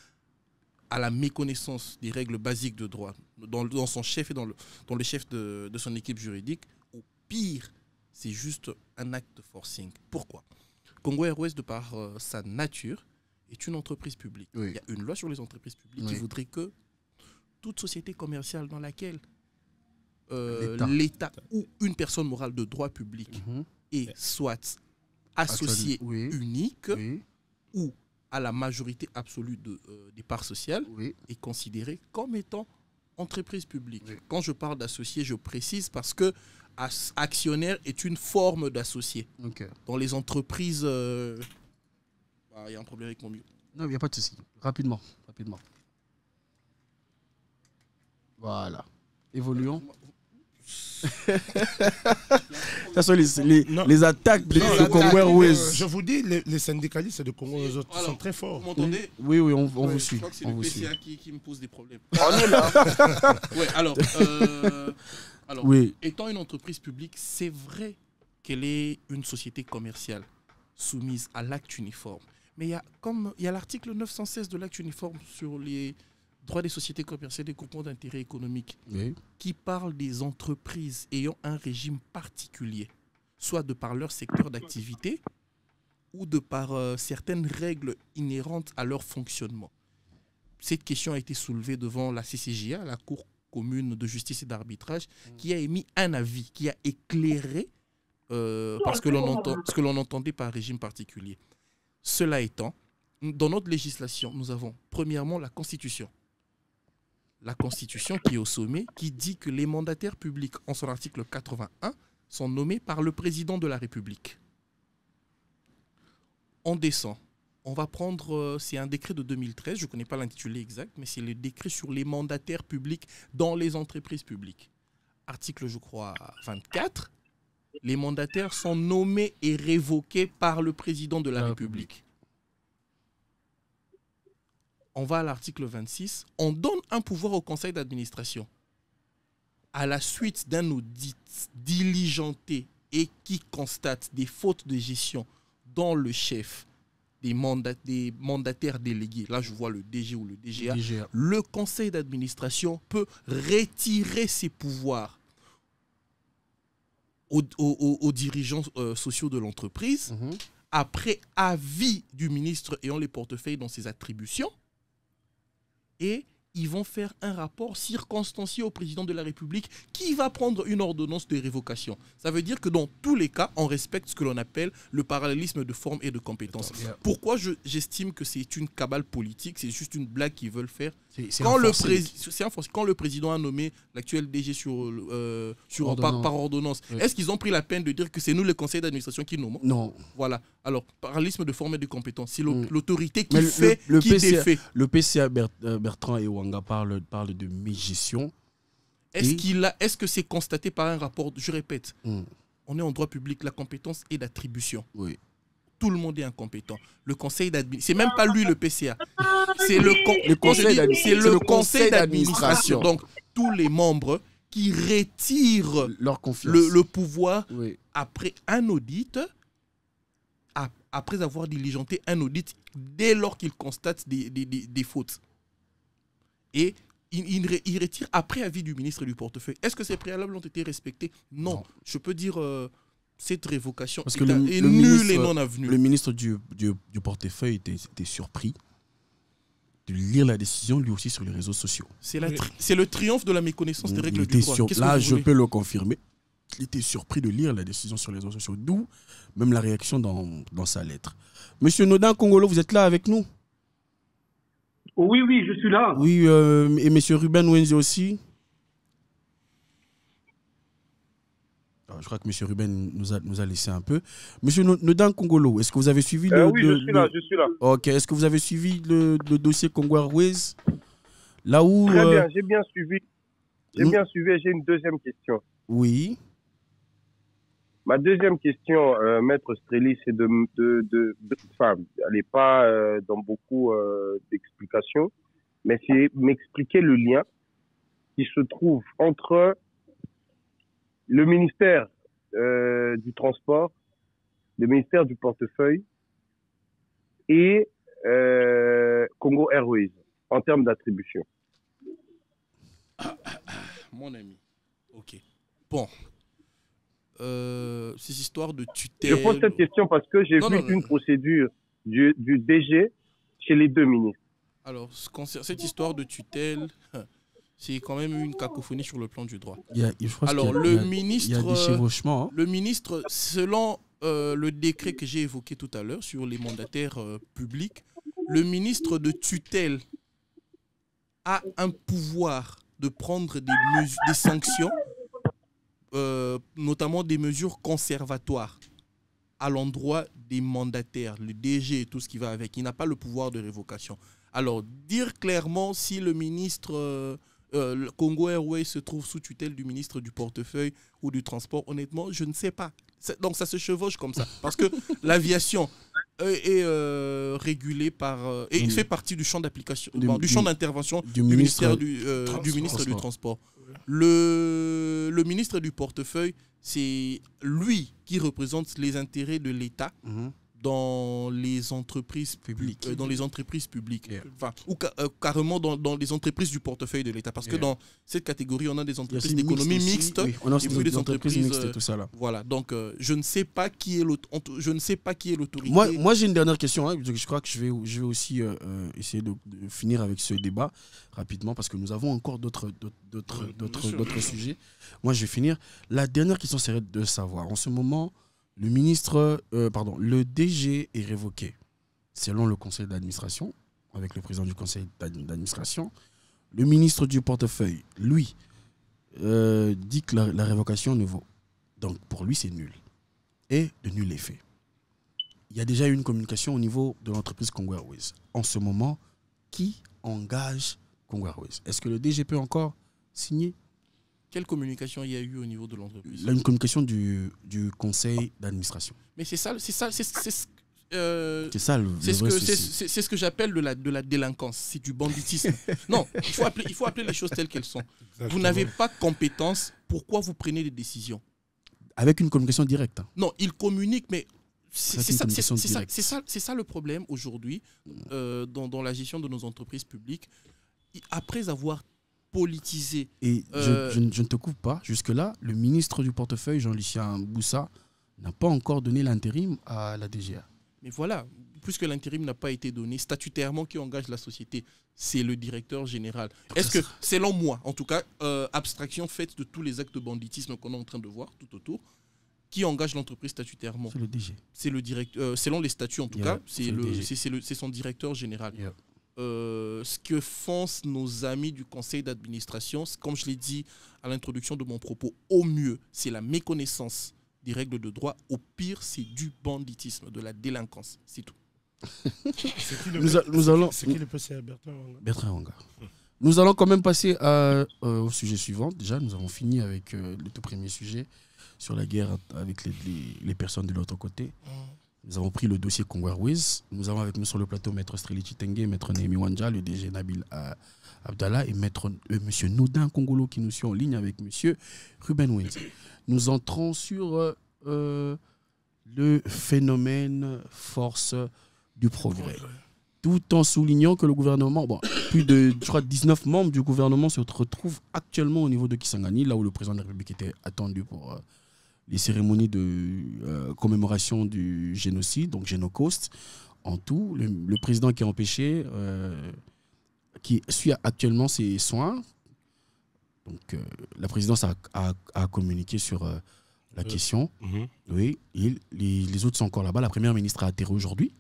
à la méconnaissance des règles basiques de droit dans son chef et dans le chef de son équipe juridique. Au pire, c'est juste un acte de forcing. Pourquoi? Congo Airways, de par sa nature, est une entreprise publique. Oui. Il y a une loi sur les entreprises publiques qui voudrait que toute société commerciale dans laquelle l'État ou une personne morale de droit public est soit associée unique ou à la majorité absolue des parts sociales est considérée comme étant entreprise publique. Oui. Quand je parle d'associé, je précise parce que actionnaire est une forme d'associé. Okay. Dans les entreprises, il y a un problème avec mon micro. Non, il n'y a pas de souci. Rapidement. Voilà. Évoluons. Ça sont les attaques de Congo Airways. Je vous dis, les syndicalistes de Congo sont très forts. Vous m'entendez? Oui, on vous suit. Je crois que c'est le PCA qui me pose des problèmes. On est là. Alors, étant une entreprise publique, c'est vrai qu'elle est une société commerciale soumise à l'acte uniforme. Mais il y a l'article 916 de l'acte uniforme sur les droits des sociétés commerciales et des groupements d'intérêt économique qui parle des entreprises ayant un régime particulier, soit de par leur secteur d'activité ou de par certaines règles inhérentes à leur fonctionnement. Cette question a été soulevée devant la CCJA, la Cour commune de justice et d'arbitrage, qui a émis un avis, qui a éclairé parce que ce que l'on entendait par régime particulier. Cela étant, dans notre législation, nous avons premièrement la Constitution. La Constitution qui est au sommet, qui dit que les mandataires publics, en son article 81, sont nommés par le président de la République. On descend. On va prendre, c'est un décret de 2013, je ne connais pas l'intitulé exact, mais c'est le décret sur les mandataires publics dans les entreprises publiques. Article, je crois, 24. Les mandataires sont nommés et révoqués par le président de la République. On va à l'article 26. On donne un pouvoir au conseil d'administration. À la suite d'un audit diligenté et qui constate des fautes de gestion dans le chef des mandataires délégués, là je vois le DG ou le DGA, le conseil d'administration peut retirer ses pouvoirs aux dirigeants sociaux de l'entreprise, après avis du ministre ayant les portefeuilles dans ses attributions, et ils vont faire un rapport circonstancié au président de la République qui va prendre une ordonnance de révocation. Ça veut dire que dans tous les cas, on respecte ce que l'on appelle le parallélisme de forme et de compétence. Pourquoi j'estime que c'est une cabale politique, c'est juste une blague qu'ils veulent faire. Quand le président a nommé l'actuel DG par ordonnance, est-ce qu'ils ont pris la peine de dire que c'est nous, le conseil d'administration, qui nommons? Non. Voilà. Alors, parallélisme de forme et de compétence, c'est l'autorité qui fait, qui défait. Le PCA Bertrand et Wanga parle de mégestion. Est-ce que c'est constaté par un rapport? Je répète, on est en droit public, la compétence est d'attribution. Oui. Tout le monde est incompétent. Le conseil d'administration, c'est même pas lui le PCA, c'est le conseil d'administration. Donc tous les membres qui retirent leur confiance, le pouvoir après un audit, après avoir diligenté un audit, dès lors qu'ils constatent des fautes. Et il retire après avis du ministre du portefeuille. Est-ce que ces préalables ont été respectés? Non. Je peux dire cette révocation est nulle et non avenue. Le ministre du portefeuille était surpris de lire la décision lui aussi sur les réseaux sociaux. C'est le triomphe de la méconnaissance des règles du droit. Là, je peux le confirmer. Il était surpris de lire la décision sur les réseaux sociaux, d'où même la réaction dans sa lettre. Monsieur Nodin Congolo, vous êtes là avec nous? Oui, je suis là. Oui, et monsieur Ruben Wenze aussi. Alors, je crois que monsieur Ruben nous a laissé un peu. Monsieur Nodin Congolo, est-ce que vous avez suivi oui, je suis là. Ok, est-ce que vous avez suivi le dossier Congo Airways? Là où... Très bien, j'ai bien suivi. J'ai une deuxième question. Oui. Ma deuxième question, Maître Strely, c'est enfin, elle n'est pas dans beaucoup d'explications, mais c'est m'expliquer le lien qui se trouve entre le ministère du Transport, le ministère du Portefeuille et Congo Airways en termes d'attribution. Mon ami, ok. Bon. Ces histoires de tutelle... Je pose cette question parce que j'ai vu une procédure du DG chez les deux ministres. Alors, cette histoire de tutelle, c'est quand même une cacophonie sur le plan du droit. Alors, le ministre... Il y a des chevauchements. Le ministre, selon le décret que j'ai évoqué tout à l'heure sur les mandataires publics, le ministre de tutelle a un pouvoir de prendre des sanctions, notamment des mesures conservatoires à l'endroit des mandataires, le DG et tout ce qui va avec. Il n'a pas le pouvoir de révocation. Alors, dire clairement si le ministre le Congo Airways se trouve sous tutelle du ministre du portefeuille ou du transport, honnêtement, je ne sais pas. Donc, ça se chevauche comme ça. Parce que l'aviation est régulée par... et il fait partie du champ d'application, du champ d'intervention du ministère du ministre du Transport. Le ministre du portefeuille, c'est lui qui représente les intérêts de l'État dans les entreprises publiques. Enfin, ou carrément dans les entreprises du portefeuille de l'État. Parce que dans cette catégorie, on a des entreprises d'économie mixte. Oui, on a et puis des entreprises mixtes et tout ça là. Voilà, donc je ne sais pas qui est l'autorité. Moi j'ai une dernière question. Hein, je crois que je vais aussi essayer de finir avec ce débat rapidement parce que nous avons encore d'autres sujets. Moi je vais finir. La dernière question serait de savoir, en ce moment, le DG est révoqué selon le conseil d'administration, avec le président du conseil d'administration. Le ministre du portefeuille, lui, dit que la révocation ne vaut. Donc pour lui, c'est nul. Et de nul effet. Il y a déjà eu une communication au niveau de l'entreprise Congo Airways. En ce moment, qui engage Congo Airways? Est-ce que le DG peut encore signer? Quelle communication il y a eu au niveau de l'entreprise? Une communication du conseil d'administration. Mais c'est ça le c'est ce que j'appelle de la délinquance, c'est du banditisme. Non, il faut appeler les choses telles qu'elles sont. Exactement. Vous n'avez pas compétence, pourquoi vous prenez des décisions? Avec une communication directe. Non, ils communiquent, mais c'est ça le problème aujourd'hui dans la gestion de nos entreprises publiques. Après avoir politisé... Et je ne te coupe pas, jusque-là, le ministre du portefeuille, Jean-Lucien Boussa, n'a pas encore donné l'intérim à la DGA. Mais voilà, puisque l'intérim n'a pas été donné, statutairement, qui engage la société, c'est le directeur général. Est-ce que, selon moi, en tout cas, abstraction faite de tous les actes de banditisme qu'on est en train de voir tout autour, qui engage l'entreprise statutairement? C'est le DG. C'est le directeur, selon les statuts en tout cas, c'est son directeur général. Ce que font nos amis du conseil d'administration, comme je l'ai dit à l'introduction de mon propos, au mieux, c'est la méconnaissance des règles de droit. Au pire, c'est du banditisme, de la délinquance. C'est tout. C'est qui le PC à Bertrand Wanga. Nous allons quand même passer au sujet suivant. Déjà, nous avons fini avec le tout premier sujet sur la guerre avec les personnes de l'autre côté. Nous avons pris le dossier Congo Airways. Nous avons avec nous sur le plateau Maître Streli Chitenge, Maître Némi Wanja, le DG Nabil Abdallah et Monsieur Noudin Congolo qui nous suit en ligne avec Monsieur Ruben Wenz. Nous entrons sur le phénomène force du progrès. Tout en soulignant que le gouvernement, plus de 19 membres du gouvernement se retrouvent actuellement au niveau de Kisangani, là où le président de la République était attendu pour les cérémonies de commémoration du génocide, donc Génocost. En tout, le président qui est empêché, qui suit actuellement ses soins. Donc, la présidence a communiqué sur la question. Oui, les autres sont encore là-bas. La première ministre a atterri aujourd'hui.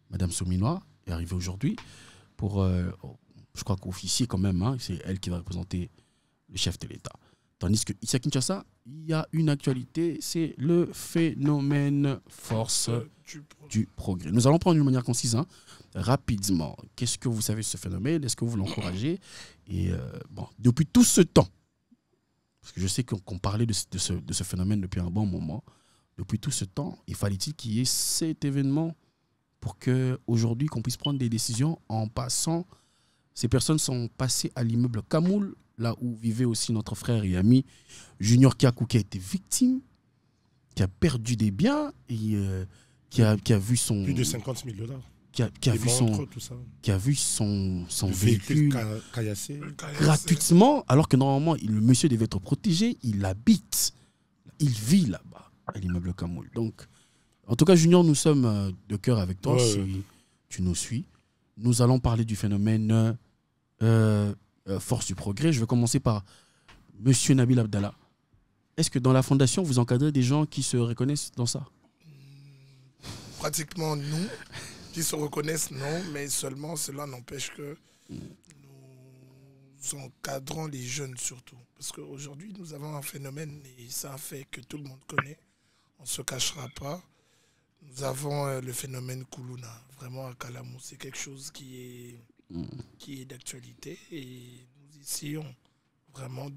Madame Sominois est arrivée aujourd'hui pour, je crois qu'officier quand même, hein, c'est elle qui va représenter le chef de l'État. Tandis que ici à Kinshasa, il y a une actualité, c'est le phénomène force du progrès. Nous allons prendre une manière concise, hein, rapidement. Qu'est-ce que vous savez de ce phénomène? Est-ce que vous l'encouragez? Et depuis tout ce temps, parce que je sais qu'on parlait de ce phénomène depuis un bon moment, depuis tout ce temps, il fallait-il qu'il y ait cet événement pour qu'aujourd'hui, qu'on puisse prendre des décisions en passant. Ces personnes sont passées à l'immeuble Kamoul, là où vivait aussi notre frère et ami Junior Kiakou, qui a été victime, qui a perdu des biens et qui a vu son... Plus de 50 000 $. Qui a vu son véhicule caillassé gratuitement, alors que normalement, le monsieur devait être protégé. Il habite, il vit là-bas, à l'immeuble Kamoul. Donc, en tout cas, Junior, nous sommes de cœur avec toi, si tu nous suis. Nous allons parler du phénomène force du progrès. Je vais commencer par Monsieur Nabil Abdallah. Est-ce que dans la fondation, vous encadrez des gens qui se reconnaissent dans ça? Pratiquement non. Qui se reconnaissent, non, mais seulement cela n'empêche que nous encadrons les jeunes surtout. Parce qu'aujourd'hui, nous avons un phénomène, et ça fait que tout le monde connaît, on ne se cachera pas. Nous avons le phénomène Koulouna, vraiment à Kalamou. C'est quelque chose qui est d'actualité et nous essayons vraiment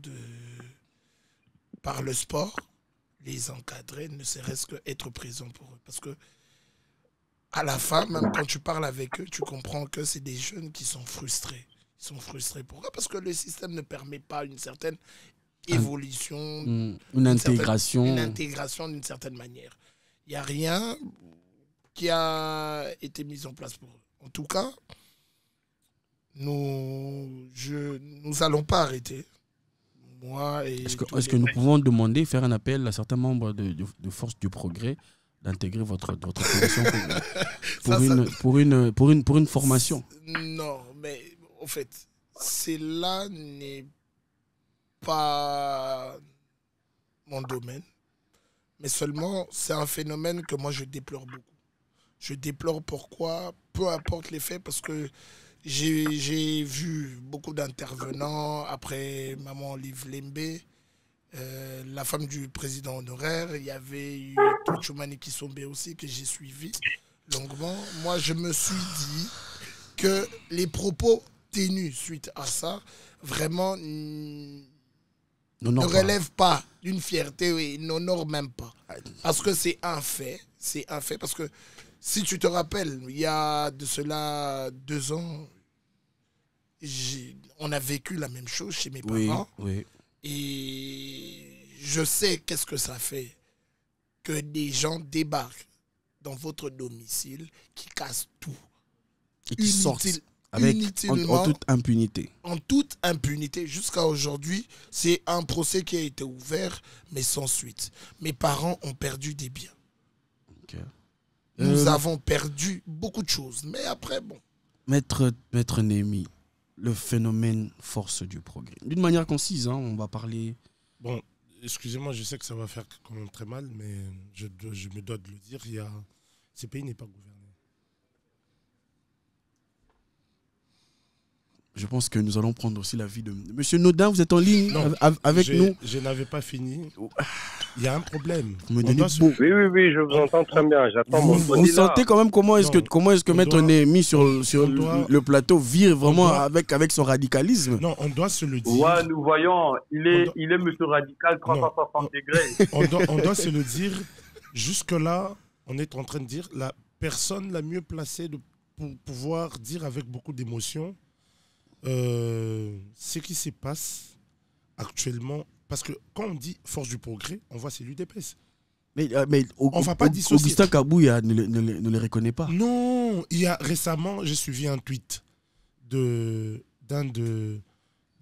par le sport, les encadrer, ne serait-ce qu'être présent pour eux. Parce que à la fin, même quand tu parles avec eux, tu comprends que c'est des jeunes qui sont frustrés. Ils sont frustrés. Pourquoi? Parce que le système ne permet pas une certaine évolution, une intégration d'une certaine manière. Il n'y a rien qui a été mise en place pour eux. En tout cas, nous allons pas arrêter. Moi et est-ce que nous pouvons demander, faire un appel à certains membres de Force du Progrès d'intégrer votre commission pour une formation? Non, mais en fait, cela n'est pas mon domaine, mais seulement c'est un phénomène que moi je déplore beaucoup. Je déplore pourquoi, peu importe les faits, parce que j'ai vu beaucoup d'intervenants après Maman Liv Lembe, la femme du président honoraire. Il y avait eu Tochomani Kisombe aussi que j'ai suivi longuement. Moi, je me suis dit que les propos tenus suite à ça, vraiment ne relèvent pas d'une fierté et n'honorent même pas. Parce que c'est un fait. C'est un fait parce que si tu te rappelles, il y a de cela 2 ans, on a vécu la même chose chez mes parents. Oui. Et je sais qu'est-ce que ça fait que des gens débarquent dans votre domicile, qui cassent tout. Et qui sortent en toute impunité. En toute impunité. Jusqu'à aujourd'hui, c'est un procès qui a été ouvert, mais sans suite. Mes parents ont perdu des biens. Okay. Nous avons perdu beaucoup de choses. Mais après, bon. Maître Némi, le phénomène Force du Progrès. D'une manière concise, on va parler... Bon, excusez-moi, je sais que ça va faire quand même très mal, mais je me dois de le dire, ce pays n'est pas gouverné. Je pense que nous allons prendre aussi l'avis de... Monsieur Nodin, vous êtes en ligne avec nous? Je n'avais pas fini. Il y a un problème. Oui, je vous entends très bien. J'attends mon Vous sentez quand même comment est-ce que Maître Némi sur le plateau vire vraiment avec son radicalisme? Non, on doit se le dire. Ouais, nous voyons, il est monsieur radical 360 degrés. On doit se le dire. Jusque-là, on est en train de dire la personne la mieux placée pour pouvoir dire avec beaucoup d'émotion ce qui se passe actuellement. Parce que quand on dit Force du Progrès, on voit c'est l'UDPS. Mais on va pas dissocier. Augustin Kabouya ne les reconnaît pas. Non, récemment, j'ai suivi un tweet d'un de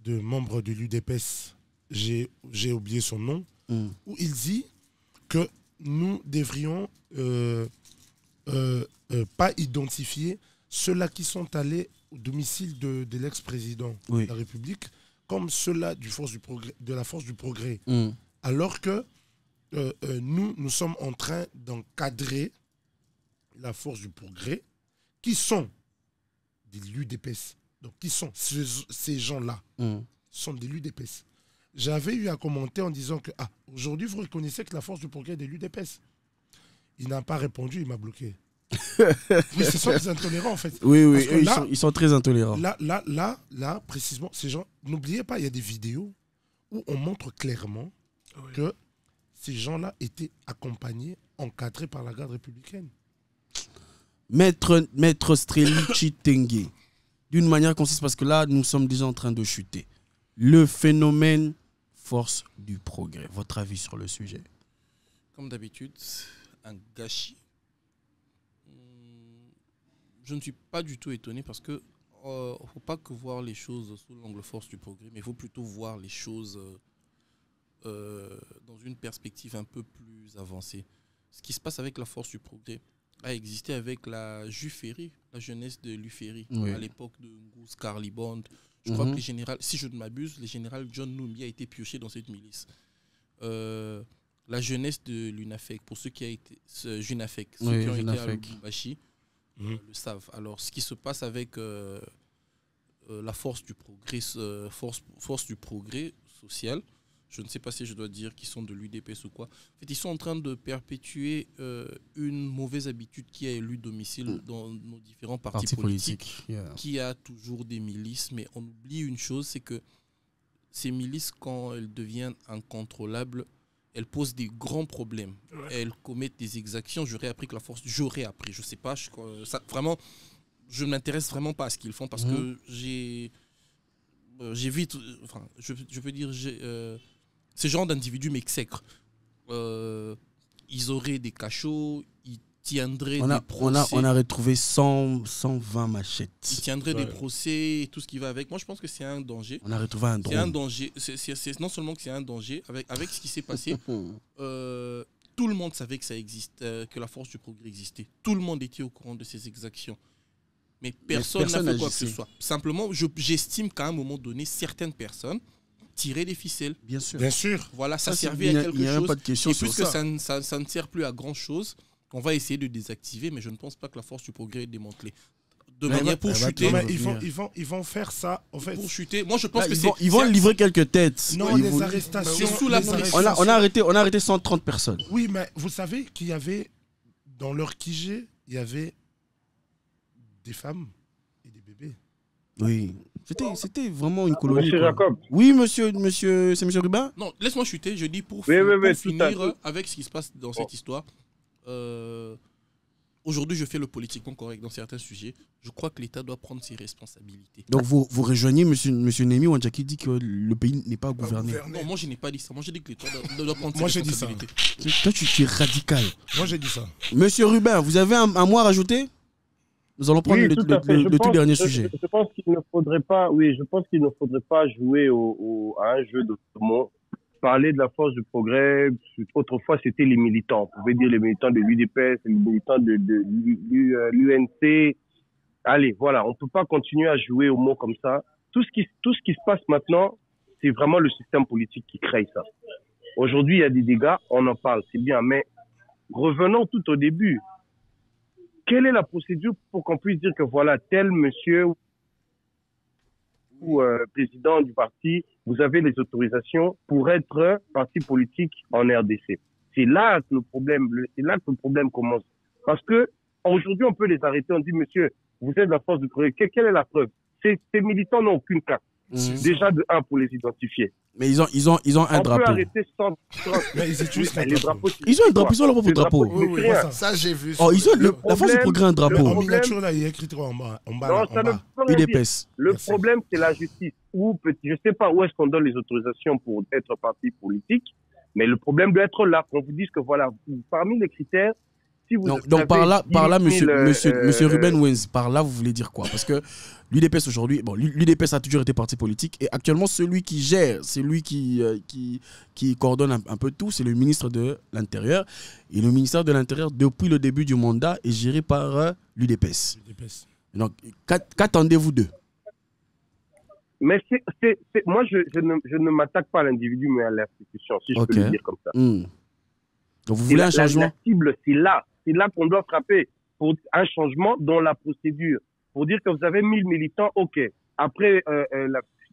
membres de l'UDPS, j'ai oublié son nom, où il dit que nous devrions pas identifier ceux-là qui sont allés au domicile de l'ex-président de la République comme ceux-là de la Force du Progrès. Alors que nous sommes en train d'encadrer la Force du Progrès, qui sont des l'UDPS. Donc, qui sont ces gens-là sont des l'UDPS. J'avais eu à commenter en disant que aujourd'hui, vous reconnaissez que la Force du Progrès est des l'UDPS. Il n'a pas répondu, il m'a bloqué. Oui, ce sont des intolérants en fait. Oui, ils sont très intolérants. Là, précisément, ces gens, n'oubliez pas, il y a des vidéos où on montre clairement que ces gens-là étaient accompagnés, encadrés par la garde républicaine. Maître Strelici Tengue, d'une manière concise, parce que là, nous sommes déjà en train de chuter. Le phénomène Force du Progrès, votre avis sur le sujet? Comme d'habitude, un gâchis. Je ne suis pas du tout étonné parce que ne faut pas que voir les choses sous l'angle Force du Progrès, mais il faut plutôt voir les choses dans une perspective un peu plus avancée. Ce qui se passe avec la Force du Progrès a existé avec la Juféry, la jeunesse de l'Uféry, à l'époque de Ngous Carlibond. Je crois que les généraux, si je ne m'abuse, le général John Numbi a été pioché dans cette milice. La jeunesse de l'UNAFEC, pour ceux qui ont été JUNAFEC, ceux qui ont été à Lubumbashi, le savent. Alors, ce qui se passe avec la Force du Progrès, force du Progrès social, je ne sais pas si je dois dire qu'ils sont de l'UDPS ou quoi. En fait, ils sont en train de perpétuer une mauvaise habitude qui a élu domicile dans nos différents partis politiques. Qui a toujours des milices. Mais on oublie une chose, c'est que ces milices, quand elles deviennent incontrôlables, elles posent des grands problèmes. Elles commettent des exactions. J'aurais appris que la force... J'aurais appris, je ne sais pas. Vraiment, je ne m'intéresse vraiment pas à ce qu'ils font parce que j'ai vu... Enfin, je peux dire... ce genre d'individus m'exècrent. Ils auraient des cachots, ils tiendrait On des a procès. retrouvé 120 machettes. Il tiendrait des procès et tout ce qui va avec. Moi, je pense que c'est un danger. On a retrouvé un C'est un drone. danger. C'est non seulement que c'est un danger, avec ce qui s'est passé, tout le monde savait que ça existe, que la force du progrès existait. Tout le monde était au courant de ces exactions. Mais personne n'a fait quoi que ce soit. Simplement, j'estime qu'à un moment donné, certaines personnes tiraient des ficelles. Bien sûr. Bien sûr. Voilà, ça Ça, servait à quelque il n'y a même chose. pas de question Et sur puisque ça. ça ne sert plus à grand chose, on va essayer de désactiver, mais je ne pense pas que la force du progrès est démantelée. De manière pour chuter. Non, mais ils vont faire ça. En fait, Pour chuter. Moi, je pense Là, que ils vont livrer quelques têtes. non, Ils les vont- arrestations. Mais sous la les pression. on a arrêté 130 personnes. Oui, mais vous savez qu'il y avait, dans leur QG, il y avait des femmes et des bébés. Oui. C'était vraiment une colonie. Monsieur quoi. Jacob. Oui, c'est monsieur Rubin. Non, laisse-moi chuter. Je dis pour, Oui, pour tout à finir fait. avec ce qui se passe dans cette histoire. Aujourd'hui, je fais le politiquement correct dans certains sujets. Je crois que l'État doit prendre ses responsabilités. Donc vous rejoignez monsieur Nemi Wanja qui dit que le pays n'est pas gouverné. Non, moi, je n'ai pas dit ça. Moi, j'ai dit que l'État doit prendre ses Moi, j'ai dit ça. responsabilités. Toi, tu es radical. Moi, j'ai dit ça. Monsieur Rubin, vous avez un mot à rajouter? Nous allons prendre Oui, le tout à fait. tout dernier sujet. Je pense qu'il ne faudrait pas, oui, je pense qu'il ne faudrait pas jouer à un jeu de mots. Parler de la force du progrès, autrefois c'était les militants. On pouvait dire les militants de l'UDPS, les militants de l'UNC. Allez, voilà, on ne peut pas continuer à jouer aux mots comme ça. Tout ce qui se passe maintenant, c'est vraiment le système politique qui crée ça. Aujourd'hui, il y a des dégâts, on en parle, c'est bien, mais revenons tout au début. Quelle est la procédure pour qu'on puisse dire que voilà, tel monsieur ou président du parti, vous avez les autorisations pour être parti politique en RDC. C'est là que le problème commence. Parce que aujourd'hui, on peut les arrêter, on dit monsieur, vous êtes de la force du progrès. Quelle est la preuve? Ces militants n'ont aucune carte. Déjà de 1 pour les identifier. Mais ils ont un On drapeau. peut arrêter 130. Mais ils utilisent les drapeaux. Ils ont un drapeau, ils ont leur propre Les drapeau. drapeaux, Oui, oui, c'est rien. ça j'ai vu. Oh, ils ont Le la force du problème- progrès a un drapeau. En miniature, là, il y a écrit en bas. En bas, Non, là, ça en ne bas. peut rien dire. UDPS. Le Merci. problème, c'est la justice. Je ne sais pas où est-ce qu'on donne les autorisations pour être parti politique, mais le problème doit être là. Qu'on vous dise que voilà, parmi les critères, si vous Donc par là, 10 000, monsieur Ruben Wenz, par là, vous voulez dire quoi? Parce que l'UDPS aujourd'hui, bon, l'UDPS a toujours été parti politique et actuellement celui qui gère, celui qui coordonne un peu tout, c'est le ministre de l'Intérieur. Et le ministère de l'Intérieur, depuis le début du mandat, est géré par l'UDPS. Donc qu'attendez-vous d'eux? Mais moi, je ne m'attaque pas à l'individu, mais à l'institution, si je peux le dire comme ça. Donc vous voulez un changement? La cible, c'est là qu'on doit frapper pour un changement dans la procédure. Pour dire que vous avez 1000 militants, ok. Après,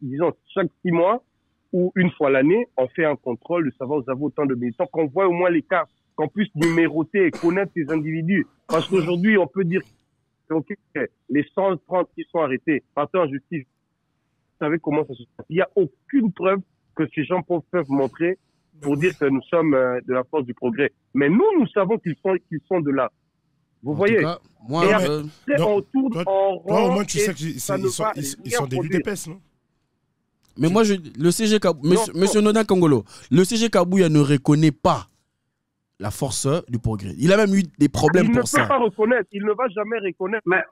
disons, chaque 6 mois ou une fois l'année, on fait un contrôle de savoir vous avez autant de militants, qu'on voit au moins les cas, qu'on puisse numéroter et connaître ces individus. Parce qu'aujourd'hui, on peut dire que okay, les 130 qui sont arrêtés partent en justice. Vous savez comment ça se passe. Il n'y a aucune preuve que ces gens peuvent montrer pour dire que nous sommes de la force du progrès. Mais nous savons qu'ils sont de là. Vous voyez? Cas, moi, et après, on tourne en rond. Toi, au moins, tu sais qu'ils ça ne va sont des rien UDPS, non? mais moi, le CG Kabou, monsieur Nodin Kongolo, le CG Kabouya ne reconnaît pas la force du progrès. Il a même eu des problèmes pour ça. Il ne peut pas reconnaître, il ne va jamais reconnaître. Mais,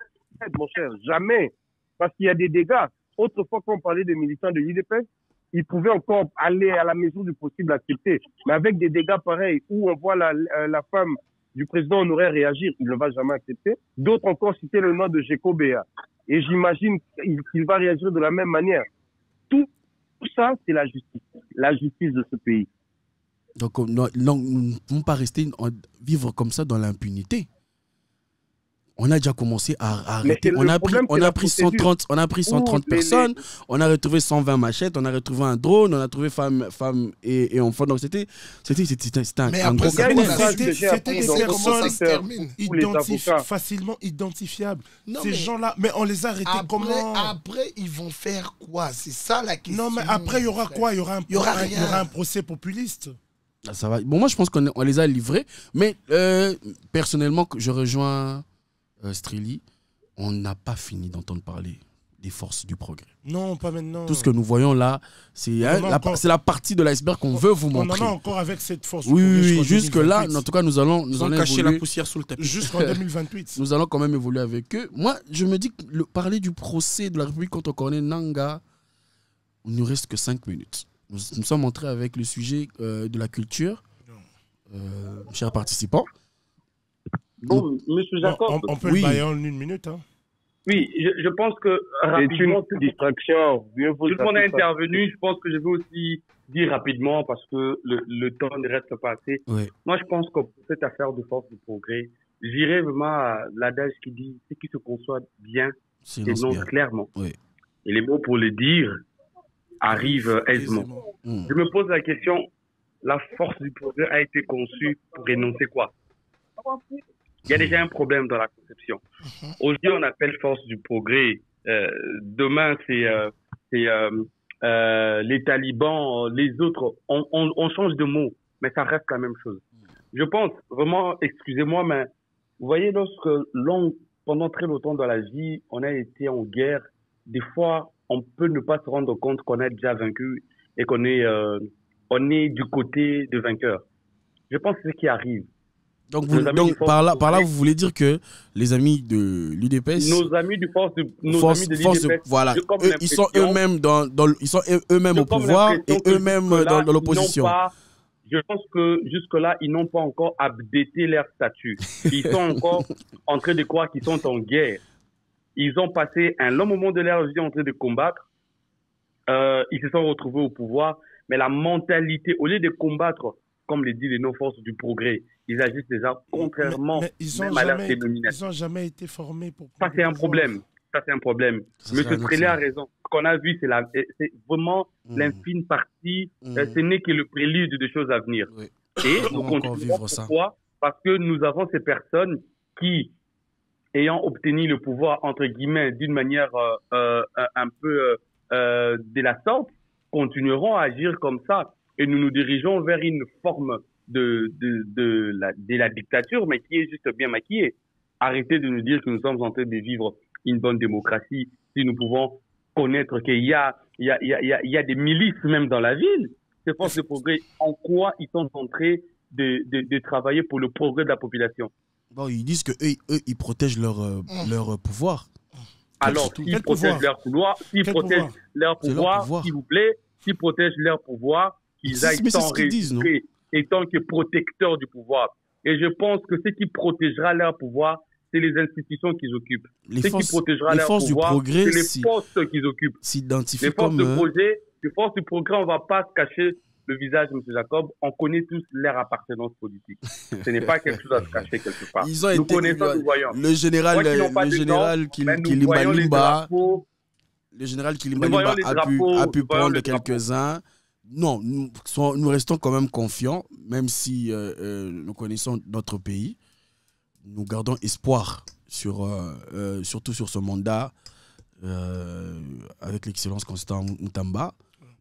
mon cher, jamais. Parce qu'il y a des dégâts. Autrefois, quand on parlait des militants de l'UDPS, ils pouvaient encore aller à la mesure du possible accepter. Mais avec des dégâts pareils, où on voit la femme du président honoraire réagir, il ne va jamais accepter. D'autres encore citaient le nom de Géco Béa. Et j'imagine qu'il va réagir de la même manière. Tout ça, c'est la justice de ce pays. Donc, nous ne pouvons pas rester vivre comme ça dans l'impunité. On a déjà commencé à arrêter. On a pris 130 personnes, on a retrouvé 120 machettes, on a retrouvé un drone, on a trouvé femmes et enfants. Donc c'était un gros cartel. C'était des personnes facilement identifiables. Ces gens-là, mais on les a arrêtés comment? Après, ils vont faire quoi? C'est ça la question. Non, mais après, il y aura quoi? Il y aura un procès populiste. Ça va. Bon, moi, je pense qu'on les a livrés. Mais personnellement, je rejoins Streli. On n'a pas fini d'entendre parler des forces du progrès. Non, pas maintenant. Tout ce que nous voyons là, c'est la partie de l'iceberg qu'on veut vous montrer. On en a encore avec cette force. Oui, jusque-là, en tout cas, nous allons cacher la poussière sous le tapis. Jusqu'en 2028. Nous allons quand même évoluer avec eux. Moi, je me dis que parler du procès de la République contre Corneille Nangaa, il ne nous reste que 5 minutes. Nous sommes entrés avec le sujet de la culture. Chers participants. Bon, monsieur Jacob. On peut le bailler en 1 minute. Hein. Oui, je pense que rapidement, c'est une distraction. Tout le monde a intervenu. Je pense que je veux aussi dire rapidement parce que le temps ne reste pas assez. Oui. Moi, je pense que pour cette affaire de force du progrès, j'irais vraiment à l'adage qui dit ce qui se conçoit bien s'énonce clairement. Oui. Et les mots pour le dire arrivent aisément. Je me pose la question, la force du progrès a été conçue pour énoncer quoi? Il y a déjà un problème dans la conception. Aujourd'hui, on appelle force du progrès. Demain, c'est les talibans, les autres. On change de mot, mais ça reste la même chose. Je pense vraiment, excusez-moi, mais vous voyez, pendant très longtemps dans la vie, on a été en guerre. Des fois, on peut ne pas se rendre compte qu'on a déjà vaincu et qu'on est, on est du côté de vainqueur. Je pense que c'est ce qui arrive. Donc par là, vous voulez dire que les amis de l'UDPS, nos amis de l'UDPS, voilà, ils sont eux-mêmes au pouvoir et eux-mêmes dans l'opposition. Je pense que jusque-là, ils n'ont pas encore updaté leur statut. Ils sont encore en train de croire qu'ils sont en guerre. Ils ont passé un long moment de leur vie en train de combattre. Ils se sont retrouvés au pouvoir, mais la mentalité, au lieu de combattre, comme le dit les non-forces du progrès, ils agissent déjà contrairement à leur dénomination. Ils n'ont jamais été formés pour... Ça, c'est un problème. Monsieur Trélé a raison. Ce qu'on a vu, c'est vraiment l'infime partie. Ce n'est que le prélude de choses à venir. Oui. Et nous continuons. Pourquoi? Parce que nous avons ces personnes qui, ayant obtenu le pouvoir, entre guillemets, d'une manière un peu de la sorte, continueront à agir comme ça. Et nous nous dirigeons vers une forme de la dictature, mais qui est juste bien maquillée. Arrêtez de nous dire que nous sommes en train de vivre une bonne démocratie si nous pouvons connaître qu'il y a des milices même dans la ville. Ces forces de progrès, en quoi ils sont en train de travailler pour le progrès de la population? Bon, ils disent que eux, ils protègent leur pouvoir. Alors, s'ils protègent leur pouvoir, s'ils s'il vous plaît, s'ils protègent leur pouvoir, qu'ils aillent sans résister et tant que protecteurs du pouvoir. Et je pense que ce qui protégera leur pouvoir, c'est les institutions qu'ils occupent. Ce qui protégera leur pouvoir, c'est les postes qu'ils occupent. Les forces du progrès, on ne va pas se cacher le visage, M. Jacob. On connaît tous leur appartenance politique. Ce n'est pas quelque chose à se cacher quelque part. Nous connaissons, nous voyons. Le général Kilimba a pu prendre quelques-uns. Non, nous restons quand même confiants, même si nous connaissons notre pays. Nous gardons espoir, surtout sur ce mandat, avec l'excellence Constant Mutamba,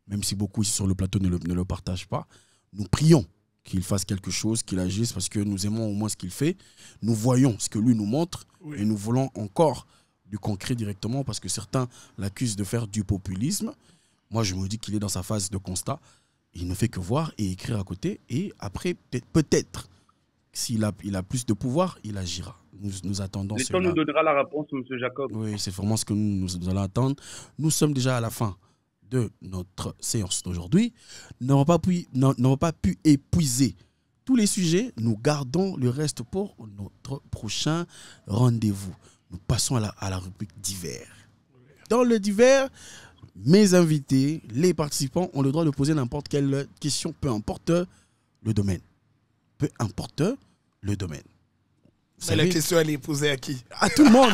même si beaucoup ici sur le plateau ne le partagent pas. Nous prions qu'il fasse quelque chose, qu'il agisse, parce que nous aimons au moins ce qu'il fait. Nous voyons ce que lui nous montre, et nous voulons encore du concret directement, parce que certains l'accusent de faire du populisme. Moi, je me dis qu'il est dans sa phase de constat. Il ne fait que voir et écrire à côté. Et après, peut-être, s'il a plus de pouvoir, il agira. Nous attendons cela. Le temps nous donnera la réponse, M. Jacob. Oui, c'est vraiment ce que nous allons attendre. Nous sommes déjà à la fin de notre séance d'aujourd'hui. Nous n'avons pas pu épuiser tous les sujets. Nous gardons le reste pour notre prochain rendez-vous. Nous passons à la rubrique divers. Dans le divers, mes invités, les participants ont le droit de poser n'importe quelle question, peu importe le domaine. Peu importe le domaine. Mais la question, elle est posée à qui? À tout le monde.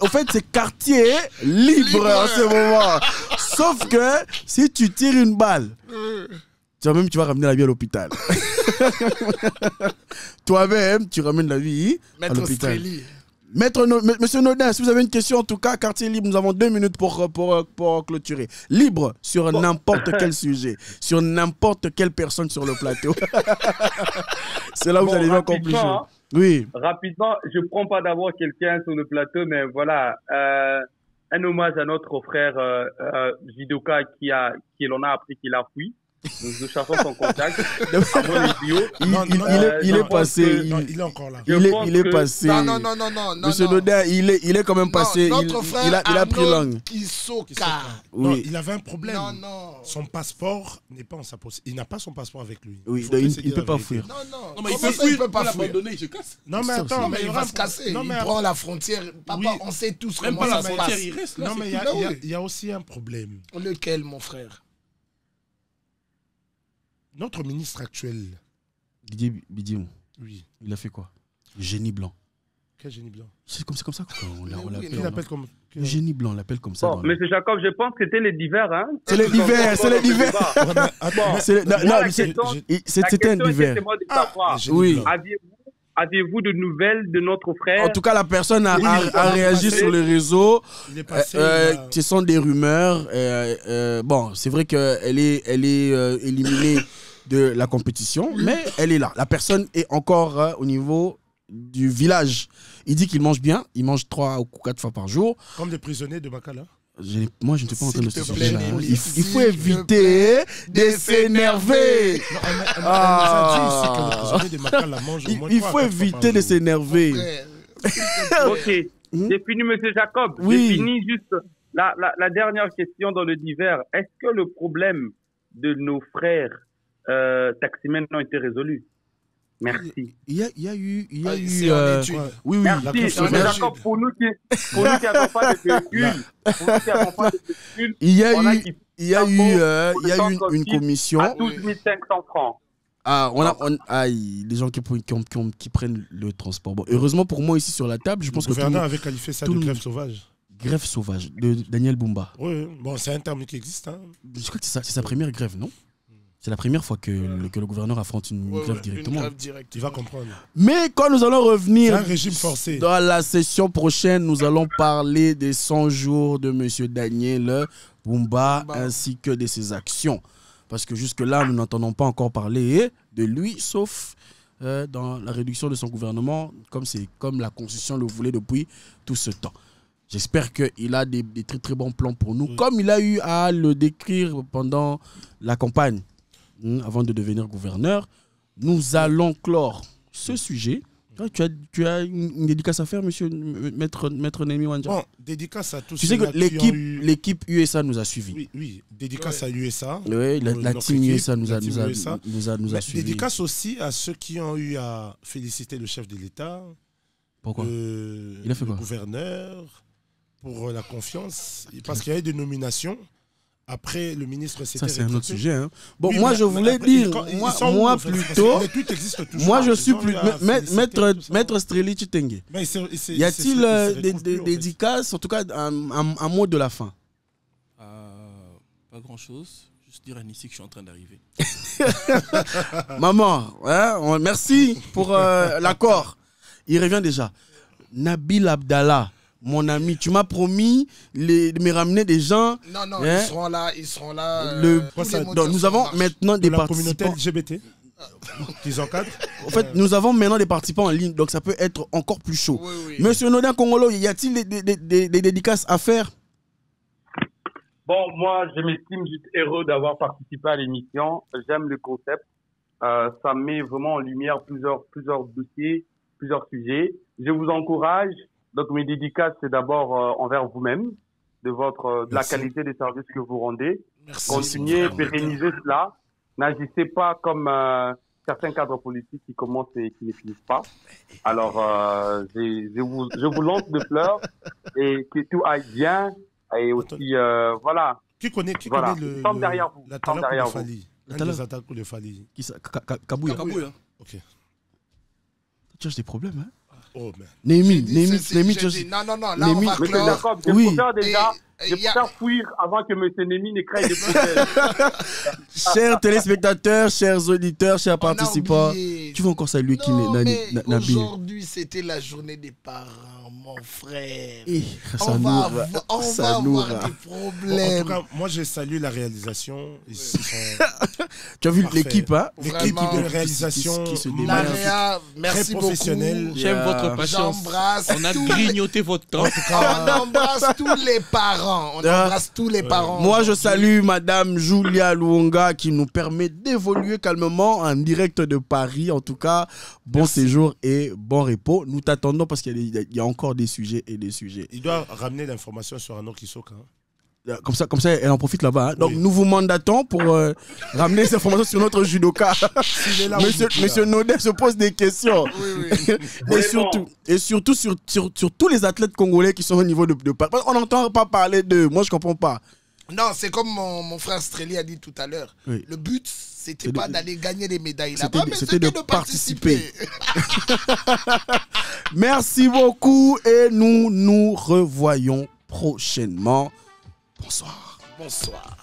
En fait c'est quartier libre en ce moment. Sauf que si tu tires une balle, tu vas ramener la vie à l'hôpital. Toi-même, tu ramènes la vie à l'hôpital. Monsieur Nodin, si vous avez une question, en tout cas, quartier libre, nous avons 2 minutes pour clôturer. Libre sur n'importe quel sujet, sur n'importe quelle personne sur le plateau. C'est là où vous allez voir encore plus chaud. Oui. Rapidement, je ne prends pas d'abord quelqu'un sur le plateau, mais voilà. un hommage à notre frère Jidoka qui l'on a appris qu'il a fui. Nous cherchons son contact. Il est passé. Il est encore là. Il est passé. Non. Monsieur Nodin, il est quand même passé. Notre frère il a pris langue. Kisoka. Non, Oui. il avait un problème. Non. Son passeport n'est pas en sa possession. Il n'a pas son passeport avec lui. Oui, faut donc laisser il dire peut la pas vérité. fuir. Non, mais il comment peut ça, il fuir, peut pas pas fuir. l'abandonner, il se casse. Non, mais Ça, attends, Non, mais mais il va se casser. Non, Il mais prend la frontière. Papa, Oui. on sait tous Même comment pas la ça se frontière, passe. il reste là. Non, mais il y a aussi un problème. Lequel, mon frère? Notre ministre actuel, Didier Bidiou, oui, il a fait quoi? Le génie blanc. quel génie blanc. C'est comme ça qu'on l'appelle. Il l'appelle comme. Le génie blanc, on l'appelle comme ça. Bon, monsieur Jacob, je pense que c'était les divers, hein. C'est les divers, c'est les divers. C'était un divers. Oui. Aviez-vous de nouvelles de notre frère? En tout cas, la personne a réagi sur les réseaux. Il est passé. Ce sont des rumeurs. Bon, c'est vrai qu'elle est éliminée de la compétition, mais elle est là. La personne est encore au niveau du village. Il dit qu'il mange bien. Il mange 3 ou 4 fois par jour. Comme des prisonniers de Makala. Moi, je ne suis pas en train de ce S'il te plaît, sujet-là. Nelly, Il s'il faut te éviter de s'énerver. Il faut éviter de s'énerver. Ok, j'ai fini, monsieur Jacob. Oui. J'ai fini juste la dernière question dans le divers. Est-ce que le problème de nos frères taximens a été résolu? Merci. Il y a eu. C'est en étude. Oui. Merci, monsieur Jacob, pour nous qui n'avons pas de véhicule, Il y a eu une commission. à 12 500 francs. Les gens qui prennent le transport. Bon, heureusement pour moi ici sur la table, je pense Le que gouverneur avait qualifié ça de grève sauvage. Grève sauvage de Daniel Boumba. Oui, bon, c'est un terme qui existe. Hein. Je crois que c'est sa première grève, non? C'est la première fois que le gouverneur affronte une grève directement. Tu vas comprendre. Mais quand nous allons C'est revenir un régime forcé. dans la session prochaine, nous allons parler des 100 jours de M. Daniel Boumba ainsi que de ses actions. Parce que jusque-là, nous n'entendons pas encore parler de lui, sauf dans la réduction de son gouvernement, comme la Constitution le voulait depuis tout ce temps. J'espère qu'il a des très très bons plans pour nous, comme il a eu à le décrire pendant la campagne. Avant de devenir gouverneur, nous allons clore ce sujet. Tu as une dédicace à faire, monsieur Maître Némi Wanja? Bon, dédicace à tous. Tu sais que l'équipe USA nous a suivis. Oui, dédicace à USA. Oui, la team USA nous a suivis. Dédicace aussi à ceux qui ont eu à féliciter le chef de l'État. Pourquoi? Il a fait quoi? Le gouverneur, pour la confiance. Parce qu'il y a eu des nominations. Après, le ministre s'était. Ça, c'est un autre sujet. Hein. Bon, oui, moi, je voulais dire, moi plutôt. Moi, je suis plus. Maître Streli Chitenge. Y a-t-il des dédicaces, en tout cas, un mot de la fin? Pas grand-chose. Juste dire à Nissi que je suis en train d'arriver. Maman, hein, merci pour l'accord. Il revient déjà. Nabil Abdallah. Mon ami, tu m'as promis de me ramener des gens. Non, hein, ils seront là. Donc, nous avons maintenant des la communauté participants. LGBT qu'ils encadrent. En fait, nous avons maintenant des participants en ligne, donc ça peut être encore plus chaud. Oui. Monsieur Nodin Kongolo, y a-t-il des dédicaces à faire? Bon, moi, je m'estime juste heureux d'avoir participé à l'émission. J'aime le concept. Ça met vraiment en lumière plusieurs dossiers, plusieurs sujets. Je vous encourage. Donc, mes dédicaces, c'est d'abord envers vous-même, de la qualité des services que vous rendez. Merci. Continuez, pérennisez cela. N'agissez pas comme certains cadres politiques qui commencent et qui ne finissent pas. Alors, je vous lance de fleurs et que tout aille bien. Et aussi, voilà. Qui connaît Nous sommes derrière vous. La Talak ou les attaques ou le Fali? Kabouya. Ok. Tu cherches des problèmes, hein? Oh, mais. Némi, non, là, on va Monsieur Jacob, je préfère déjà... Je préfère fuir avant que M. Némi ne crée des problèmes. Chers téléspectateurs, chers auditeurs, chers participants, tu veux encore saluer qui Nabil? Aujourd'hui, c'était la journée des parents. mon frère. On On va avoir Sanoura. des problèmes. En tout cas, moi, je salue la réalisation. Ils sont Tu as vu parfaits. l'équipe, hein? L'équipe Vraiment. de réalisation, Qui se La démarre. réa, merci très beaucoup. professionnelle. J'aime votre patience. J'embrasse On a tous grignoté votre temps. On embrasse tous les parents. On embrasse tous les parents. Moi, je salue Madame Julia Luonga qui nous permet d'évoluer calmement en direct de Paris. En tout cas, bon séjour et bon repos. Nous t'attendons parce qu'il y a encore des sujets et des sujets. Il doit ramener l'information sur Anok Kisoka. Comme ça, elle en profite là-bas. Hein. Donc, Oui. nous vous mandatons pour ramener ces informations sur notre judoka. est là, Monsieur Naudet se pose des questions. et surtout sur tous les athlètes congolais qui sont au niveau de Paris. On n'entend pas parler d'eux. Moi, je comprends pas. Non, c'est comme mon frère Streli a dit tout à l'heure. Oui. Le but, c'était pas d'aller gagner des médailles là-bas, mais c'était de de participer. Merci beaucoup et nous nous revoyons prochainement. Bonsoir. Bonsoir.